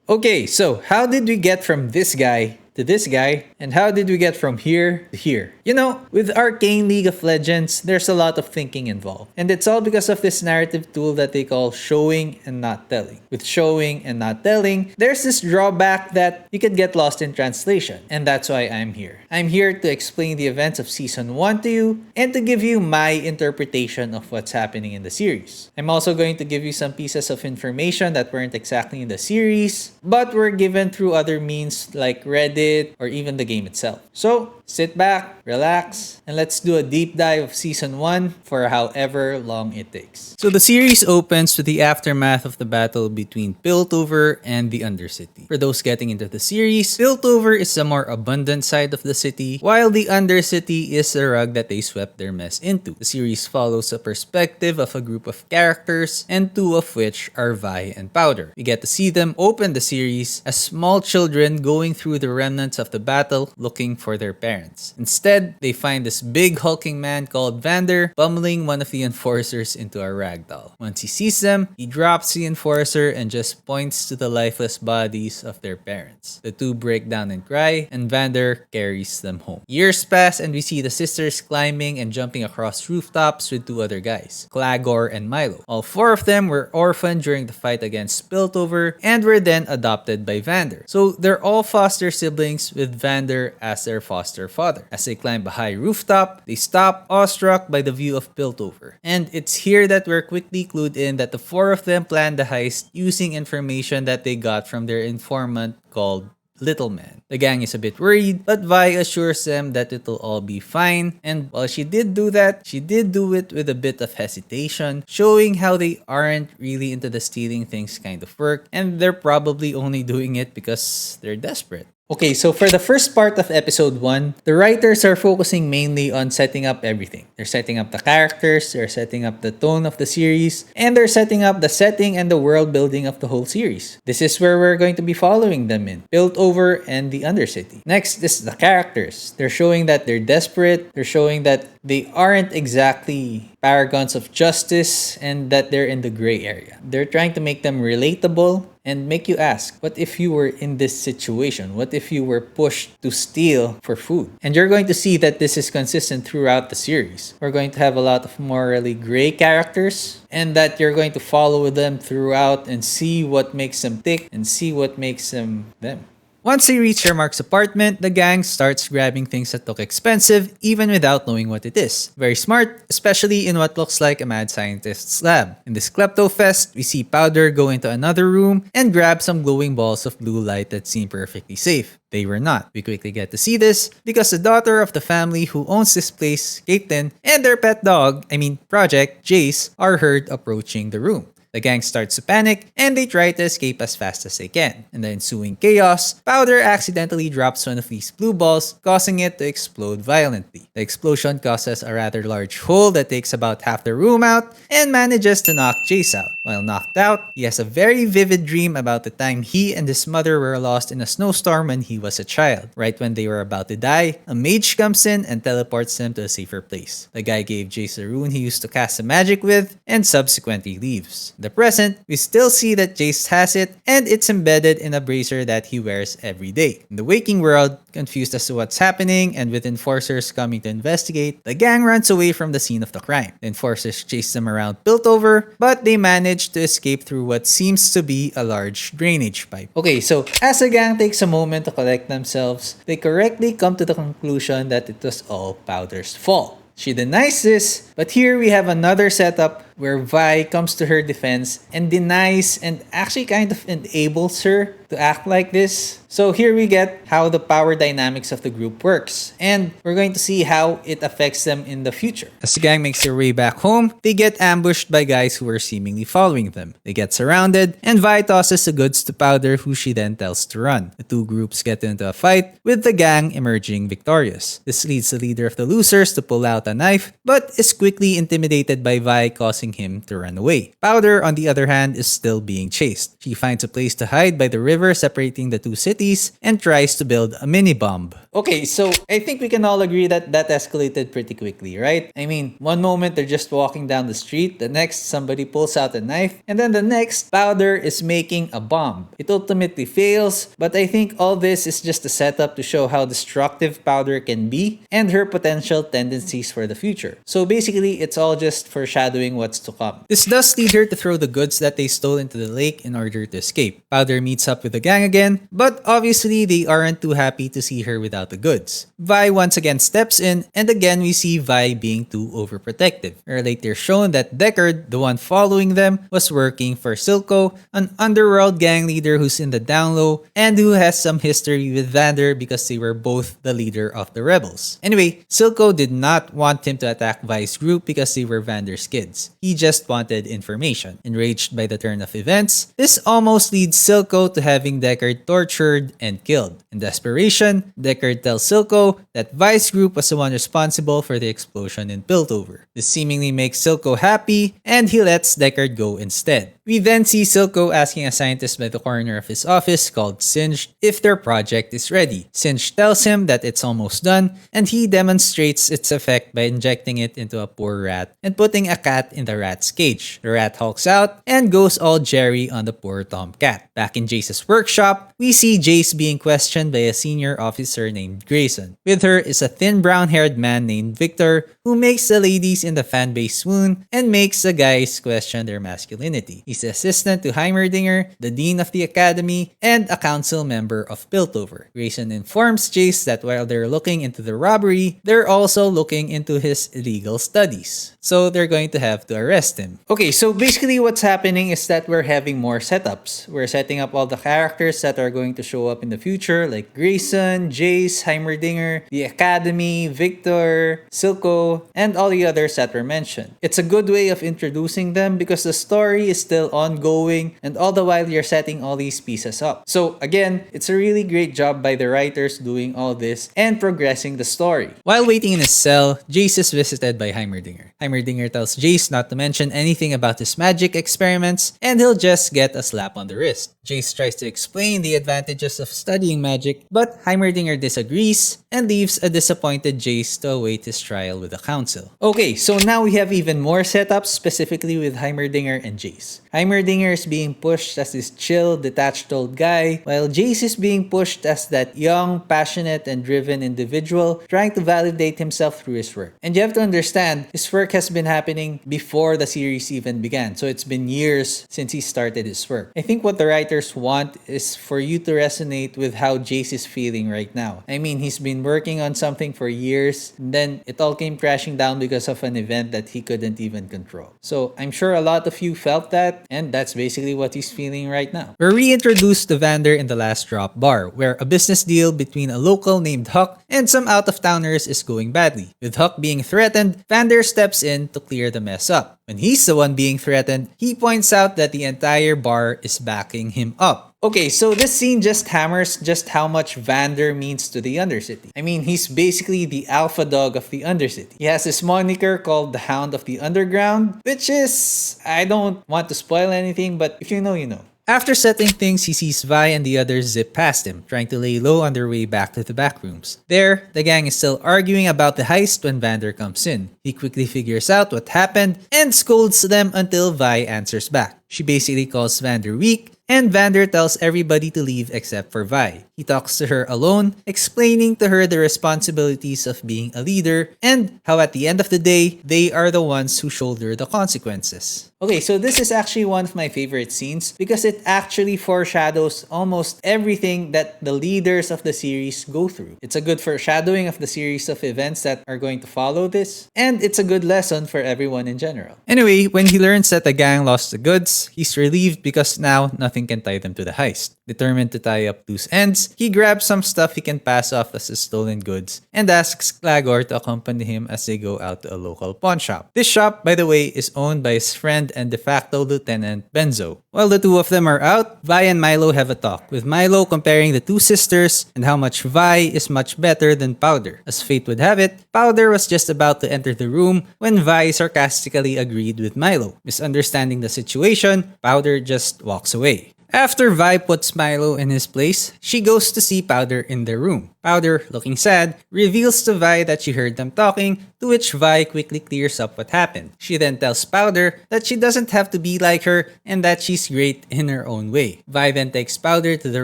Okay, so how did we get from this guy to this guy, and how did we get from here to here? You know, with Arcane League of Legends, there's a lot of thinking involved. And it's all because of this narrative tool that they call showing and not telling. With showing and not telling, there's this drawback that you could get lost in translation. And that's why I'm here. I'm here to explain the events of Season 1 to you, and to give you my interpretation of what's happening in the series. I'm also going to give you some pieces of information that weren't exactly in the series, but were given through other means like Reddit, or even the game itself. So, sit back, relax, and let's do a deep dive of Season 1 for however long it takes. So the series opens with the aftermath of the battle between Piltover and the Undercity. For those getting into the series, Piltover is the more abundant side of the city, while the Undercity is the rug that they swept their mess into. The series follows a perspective of a group of characters, and two of which are Vi and Powder. We get to see them open the series as small children going through the remnants of the battle looking for their parents. Instead, they find this big hulking man called Vander pummeling one of the enforcers into a ragdoll. Once he sees them, he drops the enforcer and just points to the lifeless bodies of their parents. The two break down and cry, and Vander carries them home. Years pass and we see the sisters climbing and jumping across rooftops with two other guys, Clagor and Milo. All four of them were orphaned during the fight against Piltover and were then adopted by Vander. So they're all foster siblings with Vander as their foster father. As they climb a high rooftop, they stop, awestruck by the view of Piltover. And it's here that we're quickly clued in that the four of them planned the heist using information that they got from their informant called Little Man. The gang is a bit worried, but Vi assures them that it'll all be fine, and while she did do that, she did do it with a bit of hesitation, showing how they aren't really into the stealing things kind of work, and they're probably only doing it because they're desperate. Okay, so for the first part of episode 1, the writers are focusing mainly on setting up everything. They're setting up the characters, they're setting up the tone of the series, and they're setting up the setting and the world building of the whole series. This is where we're going to be following them in, Piltover and the Undercity. Next is the characters. They're showing that they're desperate, they're showing that they aren't exactly paragons of justice, and that they're in the gray area. They're trying to make them relatable and make you ask, what if you were in this situation? What if you were pushed to steal for food? And you're going to see that this is consistent throughout the series. We're going to have a lot of morally gray characters, and that you're going to follow them throughout and see what makes them tick and see what makes them them. Once they reach their Mark's apartment, the gang starts grabbing things that look expensive even without knowing what it is. Very smart, especially in what looks like a mad scientist's lab. In this klepto fest, we see Powder go into another room and grab some glowing balls of blue light that seem perfectly safe. They were not. We quickly get to see this because the daughter of the family who owns this place, Caitlin, and their pet dog, Project, Jayce, are heard approaching the room. The gang starts to panic, and they try to escape as fast as they can. In the ensuing chaos, Powder accidentally drops one of these blue balls, causing it to explode violently. The explosion causes a rather large hole that takes about half the room out, and manages to knock Jayce out. While knocked out, he has a very vivid dream about the time he and his mother were lost in a snowstorm when he was a child. Right when they were about to die, a mage comes in and teleports them to a safer place. The guy gave Jayce a rune he used to cast some magic with, and subsequently leaves. In the present, we still see that Jayce has it, and it's embedded in a bracer that he wears every day. In the waking world, confused as to what's happening and with enforcers coming to investigate, the gang runs away from the scene of the crime. The enforcers chase them around Piltover, but they manage to escape through what seems to be a large drainage pipe. Okay, so as the gang takes a moment to collect themselves, they correctly come to the conclusion that it was all Powder's fault. She denies this, but here we have another setup where Vi comes to her defense and denies and actually kind of enables her to act like this. So here we get how the power dynamics of the group works, and we're going to see how it affects them in the future. As the gang makes their way back home, they get ambushed by guys who are seemingly following them. They get surrounded, and Vi tosses the goods to Powder, who she then tells to run. The two groups get into a fight, with the gang emerging victorious. This leads the leader of the losers to pull out a knife, but is quickly intimidated by Vi, causing forcing him to run away. Powder, on the other hand, is still being chased. She finds a place to hide by the river separating the two cities and tries to build a mini bomb. Okay, so I think we can all agree that that escalated pretty quickly, right? I mean, one moment they're just walking down the street, the next somebody pulls out a knife, and then the next Powder is making a bomb. It ultimately fails, but I think all this is just a setup to show how destructive Powder can be and her potential tendencies for the future. So basically, it's all just foreshadowing what's to come. This does lead her to throw the goods that they stole into the lake in order to escape. Powder meets up with the gang again, but obviously they aren't too happy to see her without the goods. Vi once again steps in, and again we see Vi being too overprotective. We're later shown that Deckard, the one following them, was working for Silco, an underworld gang leader who's in the down low and who has some history with Vander because they were both the leader of the rebels. Anyway, Silco did not want him to attack Vi's group because they were Vander's kids. He just wanted information. Enraged by the turn of events, this almost leads Silco to having Deckard tortured and killed. In desperation, Deckard tells Silco that Vi's group was the one responsible for the explosion in Piltover. This seemingly makes Silco happy, and he lets Deckard go instead. We then see Silco asking a scientist by the corner of his office called Singed if their project is ready. Singed tells him that it's almost done, and he demonstrates its effect by injecting it into a poor rat and putting a cat in the rat's cage. The rat hulks out and goes all Jerry on the poor tomcat. Back in Jayce's workshop, we see Jayce being questioned by a senior officer named Grayson. With her is a thin brown-haired man named Victor who makes the ladies in the fanbase swoon and makes the guys question their masculinity. He's the assistant to Heimerdinger, the dean of the academy, and a council member of Piltover. Grayson informs Jayce that while they're looking into the robbery, they're also looking into his illegal studies. So they're going to have to arrest him. Okay, so basically what's happening is that we're having more setups. We're setting up all the characters that are going to show up in the future, like Grayson, Jayce, Heimerdinger, the academy, Victor, Silco, and all the others that were mentioned. It's a good way of introducing them because the story is still ongoing and all the while you're setting all these pieces up. So again, it's a really great job by the writers doing all this and progressing the story. While waiting in his cell, Jayce is visited by Heimerdinger. Heimerdinger tells Jayce not to mention anything about his magic experiments and he'll just get a slap on the wrist. Jayce tries to explain the advantages of studying magic, but Heimerdinger disagrees and leaves a disappointed Jayce to await his trial with the council. Okay, so now we have even more setups, specifically with Heimerdinger and Jayce. Heimerdinger is being pushed as this chill, detached old guy, while Jayce is being pushed as that young, passionate, and driven individual trying to validate himself through his work. And you have to understand, his work has been happening before the series even began, so it's been years since he started his work. I think what the writers want is for you to resonate with how Jayce is feeling right now. I mean, he's been working on something for years, and then it all came crashing down because of an event that he couldn't even control. So I'm sure a lot of you felt that, and that's basically what he's feeling right now. We're reintroduced to Vander in the Last Drop bar, where a business deal between a local named Huck and some out-of-towners is going badly. With Huck being threatened, Vander steps in to clear the mess up. When he's the one being threatened, he points out that the entire bar is backing him up. Okay, so this scene just hammers just how much Vander means to the Undercity. I mean, he's basically the alpha dog of the Undercity. He has this moniker called the Hound of the Underground, which is, I don't want to spoil anything, but if you know, you know. After settling things, he sees Vi and the others zip past him, trying to lay low on their way back to the back rooms. There, the gang is still arguing about the heist when Vander comes in. He quickly figures out what happened and scolds them until Vi answers back. She basically calls Vander weak, and Vander tells everybody to leave except for Vi. He talks to her alone, explaining to her the responsibilities of being a leader and how at the end of the day, they are the ones who shoulder the consequences. Okay, so this is actually one of my favorite scenes because it actually foreshadows almost everything that the leaders of the series go through. It's a good foreshadowing of the series of events that are going to follow this, and it's a good lesson for everyone in general. Anyway, when he learns that the gang lost the goods, he's relieved because now nothing can tie them to the heist. Determined to tie up loose ends, he grabs some stuff he can pass off as his stolen goods and asks Clagor to accompany him as they go out to a local pawn shop. This shop, by the way, is owned by his friend and de facto lieutenant Benzo. While the two of them are out, Vi and Milo have a talk, with Milo comparing the two sisters and how much Vi is much better than Powder. As fate would have it, Powder was just about to enter the room when Vi sarcastically agreed with Milo. Misunderstanding the situation, Powder just walks away. After Vi puts Milo in his place, she goes to see Powder in their room. Powder, looking sad, reveals to Vi that she heard them talking, to which Vi quickly clears up what happened. She then tells Powder that she doesn't have to be like her and that she's great in her own way. Vi then takes Powder to the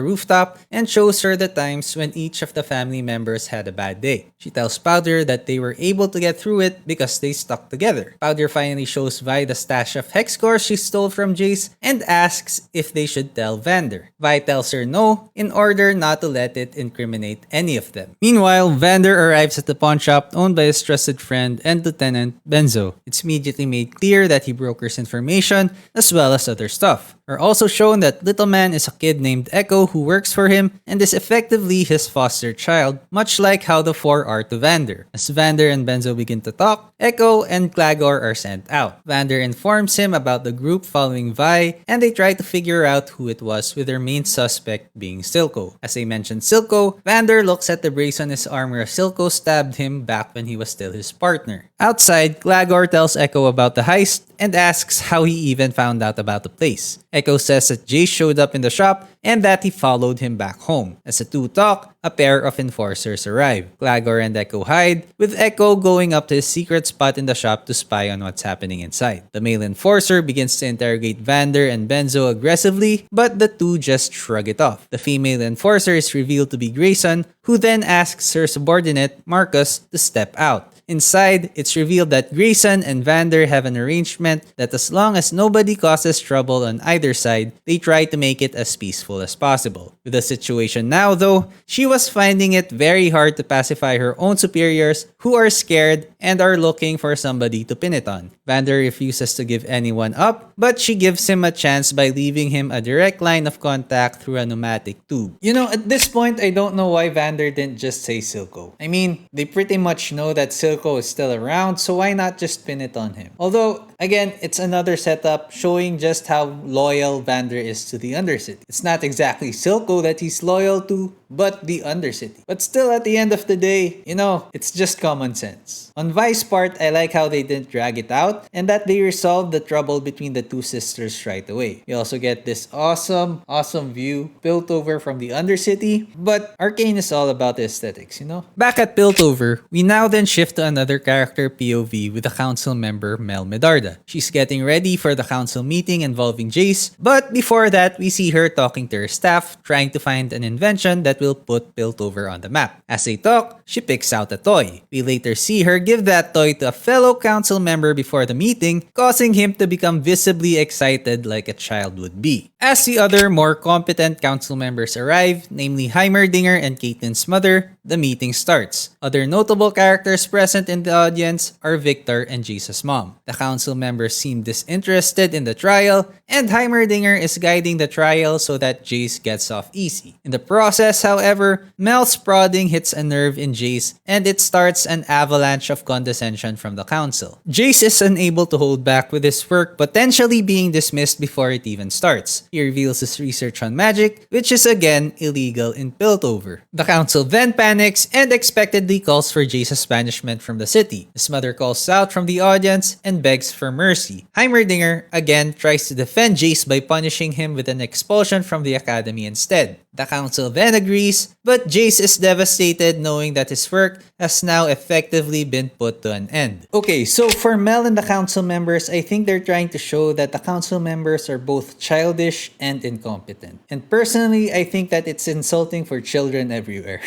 rooftop and shows her the times when each of the family members had a bad day. She tells Powder that they were able to get through it because they stuck together. Powder finally shows Vi the stash of hex cores she stole from Jayce and asks if they should tell Vander. Vi tells her no, in order not to let it incriminate any of them. Meanwhile, Vander arrives at the pawn shop owned by his trusted friend and Lieutenant Benzo. It's immediately made clear that he brokers information as well as other stuff. We're also shown that Little Man is a kid named Echo who works for him and is effectively his foster child, much like how the four are to Vander. As Vander and Benzo begin to talk, Echo and Clagor are sent out. Vander informs him about the group following Vi, and they try to figure out who it was, with their main suspect being Silco. As they mentioned Silco, Vander looks at the brace on his armor as Silco stabbed him back when he was still his partner. Outside, Clagor tells Echo about the heist and asks how he even found out about the place. Echo says that Jayce showed up in the shop and that he followed him back home. As the two talk, a pair of enforcers arrive. Clagor and Echo hide, with Echo going up to his secret spot in the shop to spy on what's happening inside. The male enforcer begins to interrogate Vander and Benzo aggressively, but the two just shrug it off. The female enforcer is revealed to be Grayson, who then asks her subordinate, Marcus, to step out. Inside, it's revealed that Grayson and Vander have an arrangement that as long as nobody causes trouble on either side, they try to make it as peaceful as possible. With the situation now though, she was finding it very hard to pacify her own superiors who are scared and are looking for somebody to pin it on. Vander refuses to give anyone up, but she gives him a chance by leaving him a direct line of contact through a pneumatic tube. You know, at this point, I don't know why Vander didn't just say Silco. I mean, they pretty much know that Silco is still around, so why not just pin it on him? Although, again, it's another setup showing just how loyal Vander is to the Undercity. It's not exactly Silco that he's loyal to, but the Undercity. But still, at the end of the day, you know, it's just common sense. On Vi's part, I like how they didn't drag it out and that they resolved the trouble between the two sisters right away. We also get this awesome view, Piltover from the Undercity, but Arcane is all about the aesthetics, you know? Back at Piltover, we now then shift to another character POV with the council member Mel Medarda. She's getting ready for the council meeting involving Jayce, but before that, we see her talking to her staff, trying to find an invention that will put Piltover on the map. As they talk, she picks out a toy. We later see her give that toy to a fellow council member before the meeting, causing him to become visibly excited like a child would be. As the other, more competent council members arrive, namely Heimerdinger and Caitlin's mother, the meeting starts. Other notable characters present in the audience are Victor and Jayce's mom. The council members seem disinterested in the trial, and Heimerdinger is guiding the trial so that Jayce gets off easy. In the process, however, Mel's prodding hits a nerve in Jayce, and it starts an avalanche of condescension from the council. Jayce is unable to hold back with his work, potentially being dismissed before it even starts. He reveals his research on magic, which is again illegal in Piltover. The council then panics and expectedly calls for Jayce's banishment from the city. His mother calls out from the audience and begs for mercy. Heimerdinger again tries to defend Jayce by punishing him with an expulsion from the academy instead. The council then agrees, but Jayce is devastated knowing that his work has now effectively been put to an end. Okay, so for Mel and the council members, I think they're trying to show that the council members are both childish and incompetent. And personally, I think that it's insulting for children everywhere.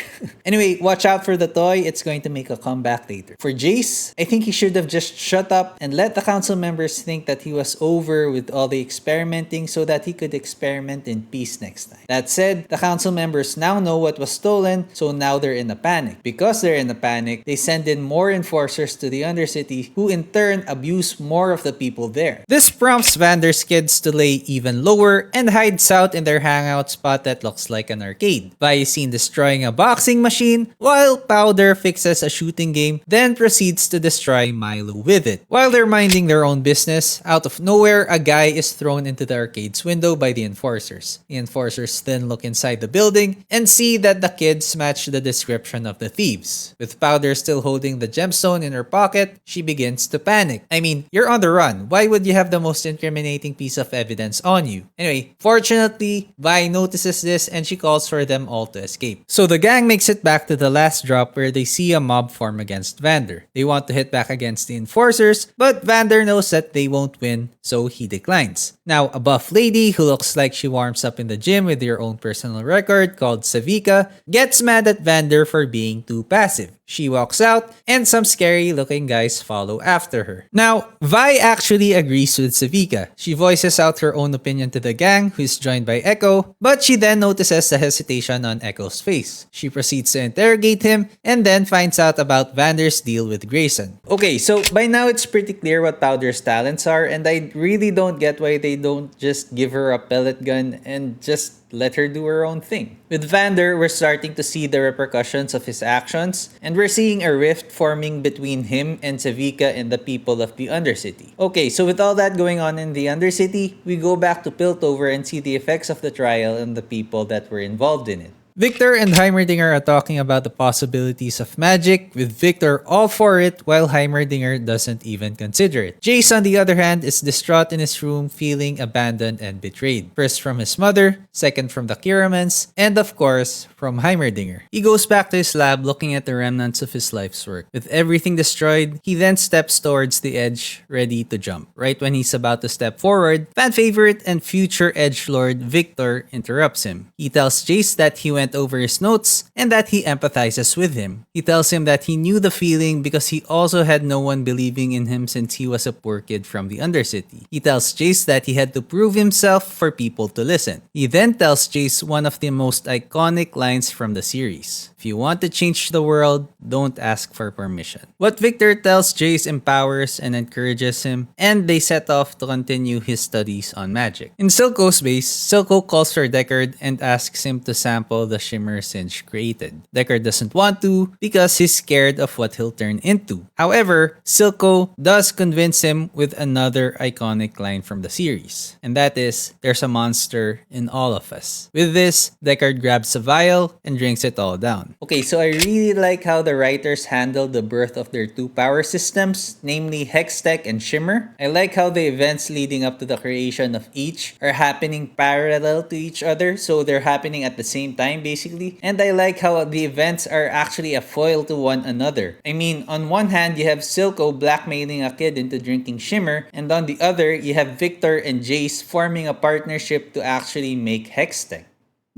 Anyway, watch out for the toy, it's going to make a comeback later. For Jayce, I think he should have just shut up and let the council members think that he was over with all the experimenting so that he could experiment in peace next time. That said, the council members now know what was stolen, so now they're in a panic. Because they're in a panic, they send in more enforcers to the Undercity who in turn abuse more of the people there. This prompts Vander's kids to lay even lower and hide out in their hangout spot that looks like an arcade. Vi is seen destroying a boxing machine while Powder fixes a shooting game, then proceeds to destroy Milo with it. While they're minding their own business, out of nowhere, a guy is thrown into the arcade's window by the enforcers. The enforcers then look inside the building and see that the kids match the description of the thieves. With Powder still holding the gemstone in her pocket, she begins to panic. I mean, you're on the run. Why would you have the most incriminating piece of evidence on you? Anyway, fortunately, Vi notices this and she calls for them all to escape. So the gang makes it back to the last drop where they see a mob form against Vander. They want to hit back against the enforcers, but Vander knows that they won't win, so he declines. Now, a buff lady who looks like she warms up in the gym with her own personal record called Savika gets mad at Vander for being too passive. She walks out, and some scary looking guys follow after her. Now, Vi actually agrees with Savika. She voices out her own opinion to the gang, who is joined by Echo, but she then notices the hesitation on Echo's face. She proceeds to interrogate him, and then finds out about Vander's deal with Grayson. Okay, so by now it's pretty clear what Powder's talents are, and I really don't get why they don't just give her a pellet gun and just let her do her own thing. With Vander, we're starting to see the repercussions of his actions, and we're seeing a rift forming between him and Savika and the people of the Undercity. Okay, so with all that going on in the Undercity, we go back to Piltover and see the effects of the trial and the people that were involved in it. Victor and Heimerdinger are talking about the possibilities of magic, with Victor all for it while Heimerdinger doesn't even consider it. Jayce, on the other hand, is distraught in his room, feeling abandoned and betrayed. First from his mother, second from the Kiramans, and of course, from Heimerdinger. He goes back to his lab looking at the remnants of his life's work. With everything destroyed, he then steps towards the edge, ready to jump. Right when he's about to step forward, fan favorite and future edgelord Victor interrupts him. He tells Jayce that he went over his notes and that he empathizes with him. He tells him that he knew the feeling because he also had no one believing in him since he was a poor kid from the Undercity. He tells Jayce that he had to prove himself for people to listen. He then tells Jayce one of the most iconic lines from the series. If you want to change the world, don't ask for permission. What Victor tells Jayce empowers and encourages him, and they set off to continue his studies on magic. In Silco's base, Silco calls for Deckard and asks him to sample the shimmer Singe created. Deckard doesn't want to because he's scared of what he'll turn into. However, Silco does convince him with another iconic line from the series, and that is, there's a monster in all of us. With this, Deckard grabs a vial and drinks it all down. Okay, so I really like how the writers handled the birth of their two power systems, namely Hextech and Shimmer. I like how the events leading up to the creation of each are happening parallel to each other, so they're happening at the same time basically. And I like how the events are actually a foil to one another. I mean, on one hand, you have Silco blackmailing a kid into drinking Shimmer, and on the other, you have Victor and Jayce forming a partnership to actually make Hextech.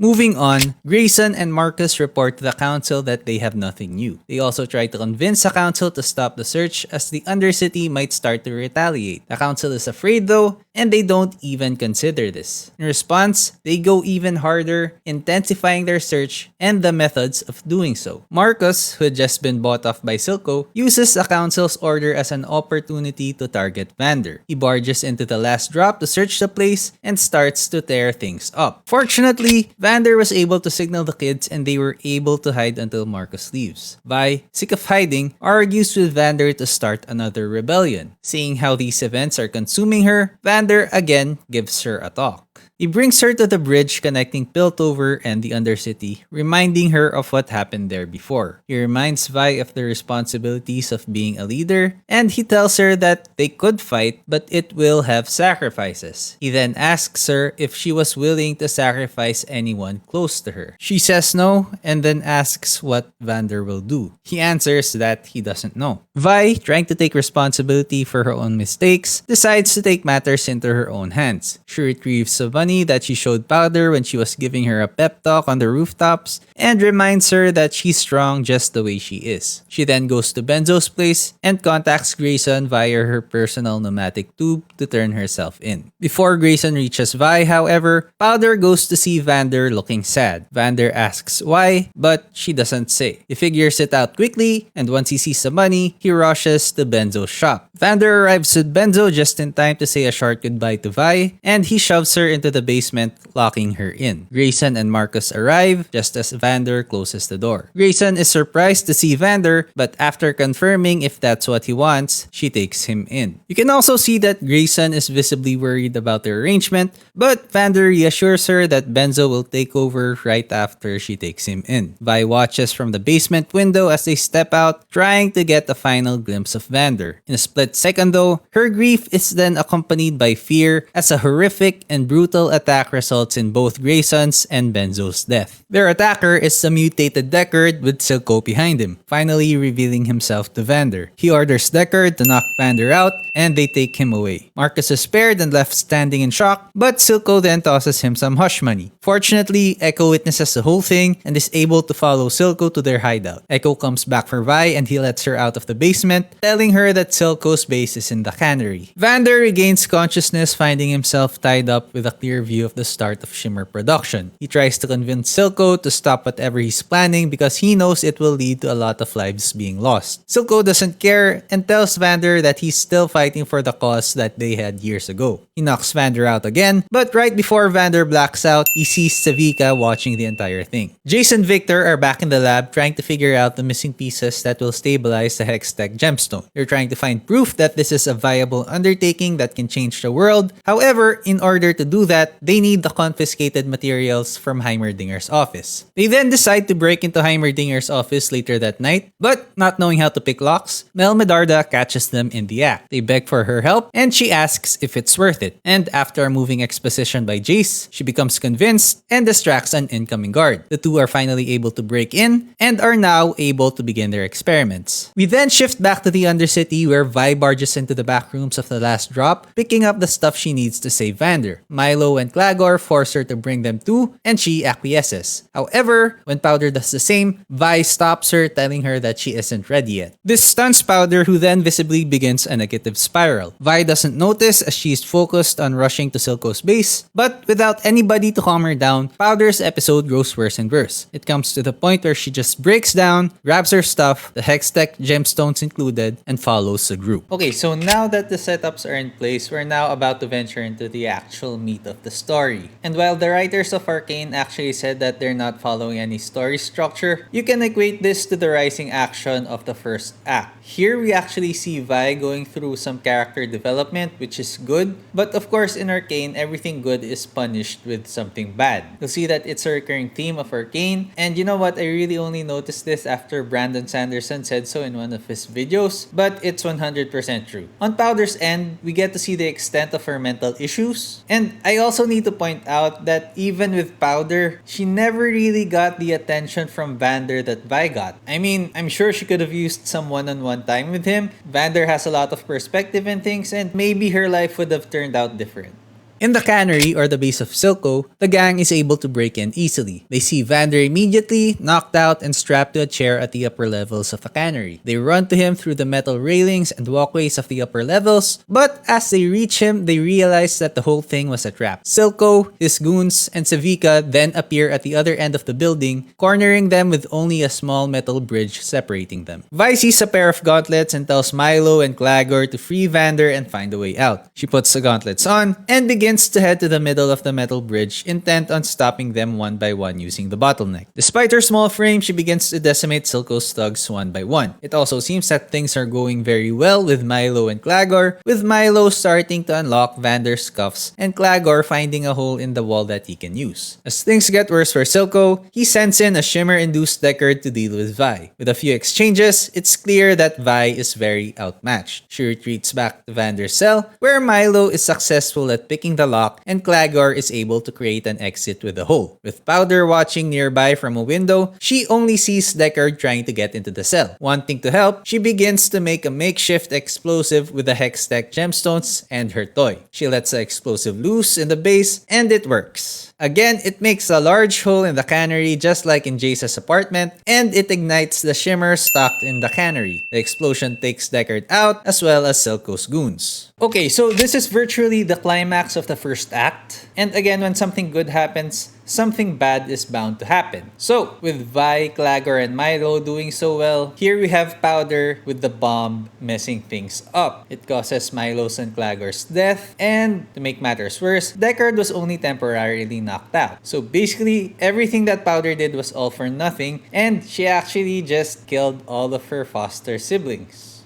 Moving on, Grayson and Marcus report to the council that they have nothing new. They also try to convince the council to stop the search as the Undercity might start to retaliate. The council is afraid though, and they don't even consider this. In response, they go even harder, intensifying their search and the methods of doing so. Marcus, who had just been bought off by Silco, uses the council's order as an opportunity to target Vander. He barges into the last drop to search the place and starts to tear things up. Fortunately, Vander was able to signal the kids and they were able to hide until Marcus leaves. Vi, sick of hiding, argues with Vander to start another rebellion. Seeing how these events are consuming her, Vander again gives her a talk. He brings her to the bridge connecting Piltover and the Undercity, reminding her of what happened there before. He reminds Vi of the responsibilities of being a leader, and he tells her that they could fight, but it will have sacrifices. He then asks her if she was willing to sacrifice anyone close to her. She says no, and then asks what Vander will do. He answers that he doesn't know. Vi, trying to take responsibility for her own mistakes, decides to take matters into her own hands. She retrieves a bunny funny that she showed Powder when she was giving her a pep talk on the rooftops, and reminds her that she's strong just the way she is. She then goes to Benzo's place and contacts Grayson via her personal pneumatic tube to turn herself in. Before Grayson reaches Vi, however, Powder goes to see Vander looking sad. Vander asks why, but she doesn't say. He figures it out quickly, and once he sees the money, he rushes to Benzo's shop. Vander arrives with Benzo just in time to say a short goodbye to Vi, and he shoves her into the basement, locking her in. Grayson and Marcus arrive just as Vander closes the door. Grayson is surprised to see Vander, but after confirming if that's what he wants, she takes him in. You can also see that Grayson is visibly worried about the arrangement, but Vander reassures her that Benzo will take over right after she takes him in. Vi watches from the basement window as they step out, trying to get a final glimpse of Vander. In a split second though, her grief is then accompanied by fear as a horrific and brutal attack results in both Grayson's and Benzo's death. Their attacker is a mutated Deckard with Silco behind him, finally revealing himself to Vander. He orders Deckard to knock Vander out, and they take him away. Marcus is spared and left standing in shock, but Silco then tosses him some hush money. Fortunately, Echo witnesses the whole thing and is able to follow Silco to their hideout. Echo comes back for Vi and he lets her out of the basement, telling her that Silco's base is in the cannery. Vander regains consciousness, finding himself tied up with a clear view of the start of Shimmer production. He tries to convince Silco to stop whatever he's planning because he knows it will lead to a lot of lives being lost. Silco doesn't care and tells Vander that he's still fighting for the cause that they had years ago. He knocks Vander out again, but right before Vander blacks out, he sees Savika watching the entire thing. Jayce and Victor are back in the lab trying to figure out the missing pieces that will stabilize the Hextech gemstone. They're trying to find proof that this is a viable undertaking that can change the world. However, in order to do that, they need the confiscated materials from Heimerdinger's office. They then decide to break into Heimerdinger's office later that night, but not knowing how to pick locks, Mel Medarda catches them in the act. They beg for her help, and she asks if it's worth it. And after a moving exposition by Jayce, she becomes convinced and distracts an incoming guard. The two are finally able to break in and are now able to begin their experiments. We then shift back to the Undercity where Vi barges into the back rooms of the last drop, picking up the stuff she needs to save Vander. Milo and Clagor force her to bring them too, and she acquiesces. However, when Powder does the same, Vi stops her, telling her that she isn't ready yet. This stuns Powder, who then visibly begins a negative spiral. Vi doesn't notice as she's focused on rushing to Silco's base, but without anybody to calm her down, Powder's episode grows worse and worse. It comes to the point where she just breaks down, grabs her stuff, the Hextech gemstones included, and follows the group. Okay, so now that the setups are in place, we're now about to venture into the actual meat of the story. And while the writers of Arcane actually said that they're not following any story structure, you can equate this to the rising action of the first act. Here we actually see Vi going through some character development, which is good, but of course in Arcane, everything good is punished with something bad. You'll see that it's a recurring theme of Arcane, and you know what, I really only noticed this after Brandon Sanderson said so in one of his videos, but it's 100% true. On Powder's end, we get to see the extent of her mental issues, and I also need to point out that even with Powder, she never really got the attention from Vander that Vi got. I mean, I'm sure she could have used some one-on-one time with him. Vander has a lot of perspective and things, and maybe her life would have turned out different. In the cannery, or the base of Silco, the gang is able to break in easily. They see Vander immediately, knocked out and strapped to a chair at the upper levels of the cannery. They run to him through the metal railings and walkways of the upper levels, but as they reach him, they realize that the whole thing was a trap. Silco, his goons, and Savika then appear at the other end of the building, cornering them with only a small metal bridge separating them. Vi sees a pair of gauntlets and tells Milo and Clagor to free Vander and find a way out. She puts the gauntlets on and begins to head to the middle of the metal bridge, intent on stopping them one by one using the bottleneck. Despite her small frame, she begins to decimate Silco's thugs one by one. It also seems that things are going very well with Milo and Clagor, with Milo starting to unlock Vander's cuffs and Clagor finding a hole in the wall that he can use. As things get worse for Silco, he sends in a Shimmer-induced Deckard to deal with Vi. With a few exchanges, it's clear that Vi is very outmatched. She retreats back to Vander's cell, where Milo is successful at picking breaking the lock, and Clagor is able to create an exit with the hole. With Powder watching nearby from a window, she only sees Deckard trying to get into the cell. Wanting to help, she begins to make a makeshift explosive with the Hextech gemstones and her toy. She lets the explosive loose in the base, and it works. Again, it makes a large hole in the cannery just like in Jayce's apartment, and it ignites the shimmer stocked in the cannery. The explosion takes Deckard out as well as Silco's goons. Okay, so this is virtually the climax of the first act. And again, when something good happens, something bad is bound to happen. So, with Vi, Clagor, and Milo doing so well, here we have Powder with the bomb messing things up. It causes Milo's and Clagor's death, and to make matters worse, Deckard was only temporarily knocked out. So basically, everything that Powder did was all for nothing, and she actually just killed all of her foster siblings.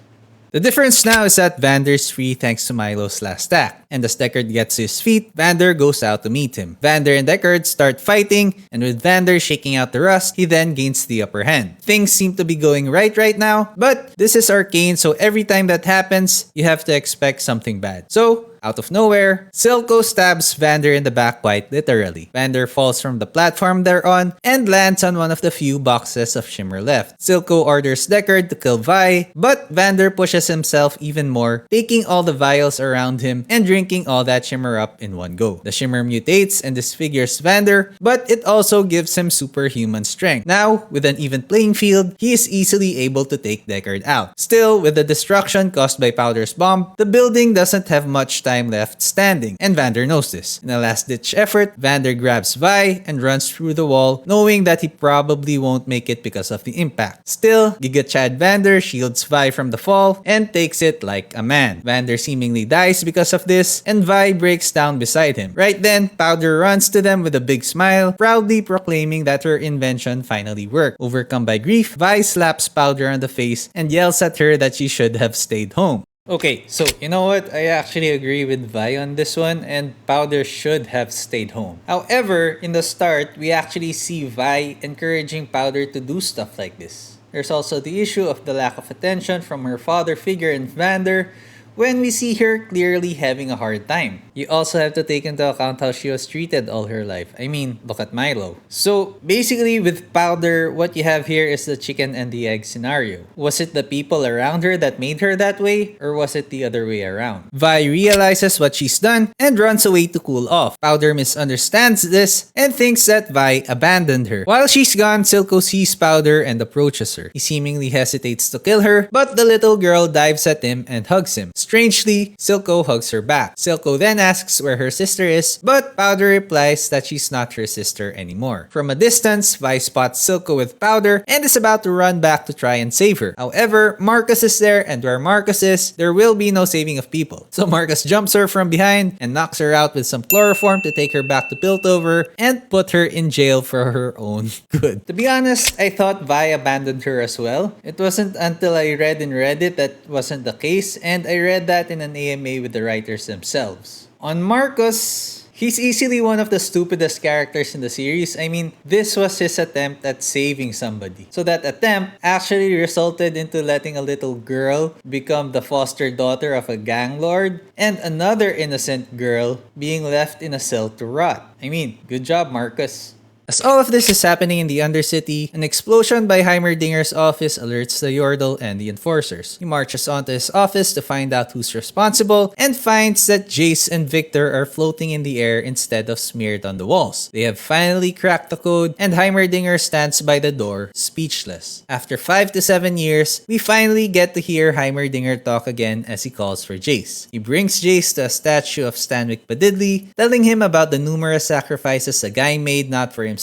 The difference now is that Vander's free thanks to Milo's last act, and as Deckard gets to his feet, Vander goes out to meet him. Vander and Deckard start fighting, and with Vander shaking out the rust, he then gains the upper hand. Things seem to be going right now, but this is Arcane, so every time that happens, you have to expect something bad. So, out of nowhere, Silco stabs Vander in the back quite literally. Vander falls from the platform they're on and lands on one of the few boxes of shimmer left. Silco orders Deckard to kill Vi, but Vander pushes himself even more, taking all the vials around him and drinking all that shimmer up in one go. The shimmer mutates and disfigures Vander, but it also gives him superhuman strength. Now, with an even playing field, he is easily able to take Deckard out. Still, with the destruction caused by Powder's bomb, the building doesn't have much time left standing, and Vander knows this. In a last-ditch effort, Vander grabs Vi and runs through the wall, knowing that he probably won't make it because of the impact. Still, Giga Chad Vander shields Vi from the fall and takes it like a man. Vander seemingly dies because of this, and Vi breaks down beside him. Right then, Powder runs to them with a big smile, proudly proclaiming that her invention finally worked. Overcome by grief, Vi slaps Powder on the face and yells at her that she should have stayed home. Okay, so you know what? I actually agree with Vi on this one, and Powder should have stayed home. However, in the start, we actually see Vi encouraging Powder to do stuff like this. There's also the issue of the lack of attention from her father figure in Vander, when we see her clearly having a hard time. You also have to take into account how she was treated all her life. I mean, look at Milo. So basically with Powder, what you have here is the chicken and the egg scenario. Was it the people around her that made her that way, or was it the other way around? Vi realizes what she's done and runs away to cool off. Powder misunderstands this and thinks that Vi abandoned her. While she's gone, Silco sees Powder and approaches her. He seemingly hesitates to kill her, but the little girl dives at him and hugs him. Strangely, Silco hugs her back. Silco then asks where her sister is, but Powder replies that she's not her sister anymore. From a distance, Vi spots Silco with Powder and is about to run back to try and save her. However, Marcus is there, and where Marcus is, there will be no saving of people. So Marcus jumps her from behind and knocks her out with some chloroform to take her back to Piltover and put her in jail for her own good. To be honest, I thought Vi abandoned her as well. It wasn't until I read in Reddit that wasn't the case, and I read that in an AMA with the writers themselves. On Marcus, he's easily one of the stupidest characters in the series. I mean, this was his attempt at saving somebody. So that attempt actually resulted into letting a little girl become the foster daughter of a gang lord, and another innocent girl being left in a cell to rot. I mean, good job, Marcus. As all of this is happening in the Undercity, an explosion by Heimerdinger's office alerts the Yordle and the Enforcers. He marches onto his office to find out who's responsible and finds that Jayce and Victor are floating in the air instead of smeared on the walls. They have finally cracked the code, and Heimerdinger stands by the door, speechless. After 5 to 7 years, we finally get to hear Heimerdinger talk again as he calls for Jayce. He brings Jayce to a statue of Stanwyck Badidley, telling him about the numerous sacrifices the guy made not for himself,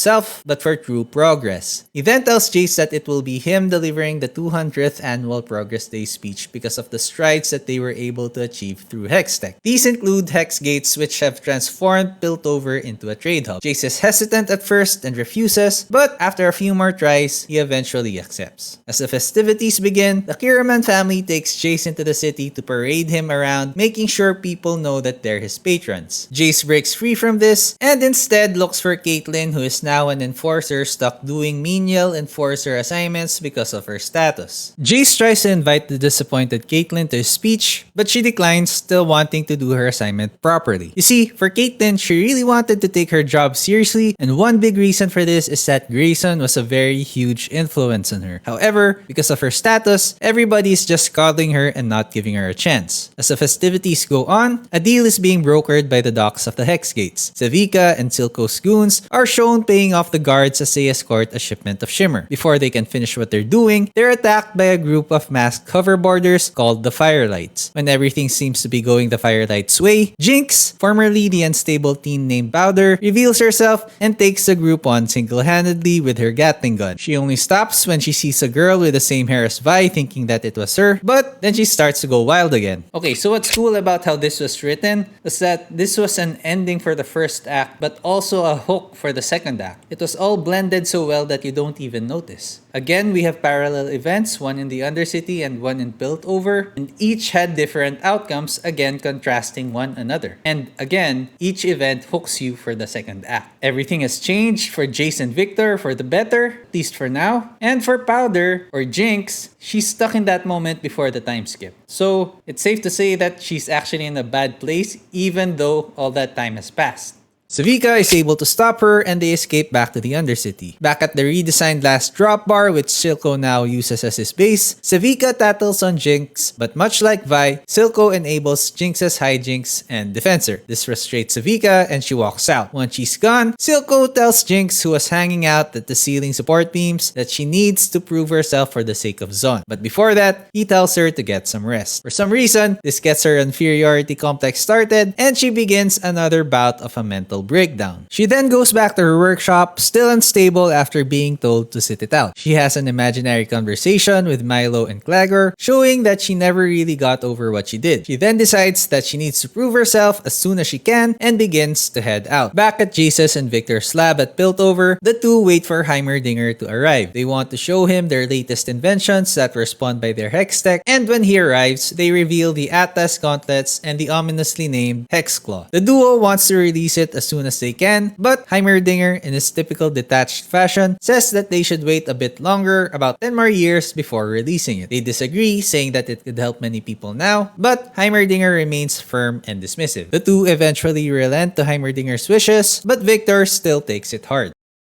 but for true progress. He then tells Jayce that it will be him delivering the 200th annual Progress Day speech because of the strides that they were able to achieve through Hextech. These include Hex Gates, which have transformed Piltover into a trade hub. Jayce is hesitant at first and refuses, but after a few more tries, he eventually accepts. As the festivities begin, the Kiraman family takes Jayce into the city to parade him around, making sure people know that they're his patrons. Jayce breaks free from this and instead looks for Caitlyn, who is is now an enforcer stuck doing menial enforcer assignments because of her status. Jayce tries to invite the disappointed Caitlyn to his speech, but she declines, still wanting to do her assignment properly. You see, for Caitlyn, she really wanted to take her job seriously, and one big reason for this is that Grayson was a very huge influence on her. However, because of her status, everybody is just coddling her and not giving her a chance. As the festivities go on, a deal is being brokered by the docks of the Hex Gates. Sevika and Silco's goons are shown paying off the guards as they escort a shipment of Shimmer. Before they can finish what they're doing, they're attacked by a group of masked hoverboarders called the Firelights. When everything seems to be going the Firelights' way, Jinx, formerly the unstable teen named Powder, reveals herself and takes the group on single-handedly with her Gatling gun. She only stops when she sees a girl with the same hair as Vi, thinking that it was her, but then she starts to go wild again. Okay, so what's cool about how this was written was that this was an ending for the first act, but also a hook for the second act. It was all blended so well that you don't even notice. Again, we have parallel events, one in the Undercity and one in Piltover, and each had different outcomes, again contrasting one another. And again, each event hooks you for the second act. Everything has changed for Jayce and Victor for the better, at least for now. And for Powder, or Jinx, she's stuck in that moment before the time skip. So, it's safe to say that she's actually in a bad place even though all that time has passed. Sevika is able to stop her and they escape back to the Undercity. Back at the redesigned last drop bar, which Silco now uses as his base, Sevika tattles on Jinx, but much like Vi, Silco enables Jinx's hijinks and defends her. This frustrates Sevika and she walks out. Once she's gone, Silco tells Jinx, who was hanging out at the ceiling support beams, that she needs to prove herself for the sake of Zaun. But before that, he tells her to get some rest. For some reason, this gets her inferiority complex started and she begins another bout of a mental breakdown. She then goes back to her workshop, still unstable after being told to sit it out. She has an imaginary conversation with Milo and Claggor, showing that she never really got over what she did. She then decides that she needs to prove herself as soon as she can and begins to head out. Back at Jayce's and Victor's lab at Piltover, the two wait for Heimerdinger to arrive. They want to show him their latest inventions that were spawned by their Hex tech, and when he arrives, they reveal the Atlas gauntlets and the ominously named Hex Claw. The duo wants to release it as soon as they can, but Heimerdinger, in his typical detached fashion, says that they should wait a bit longer, about 10 more years, before releasing it. They disagree, saying that it could help many people now, but Heimerdinger remains firm and dismissive. The two eventually relent to Heimerdinger's wishes, but Victor still takes it hard.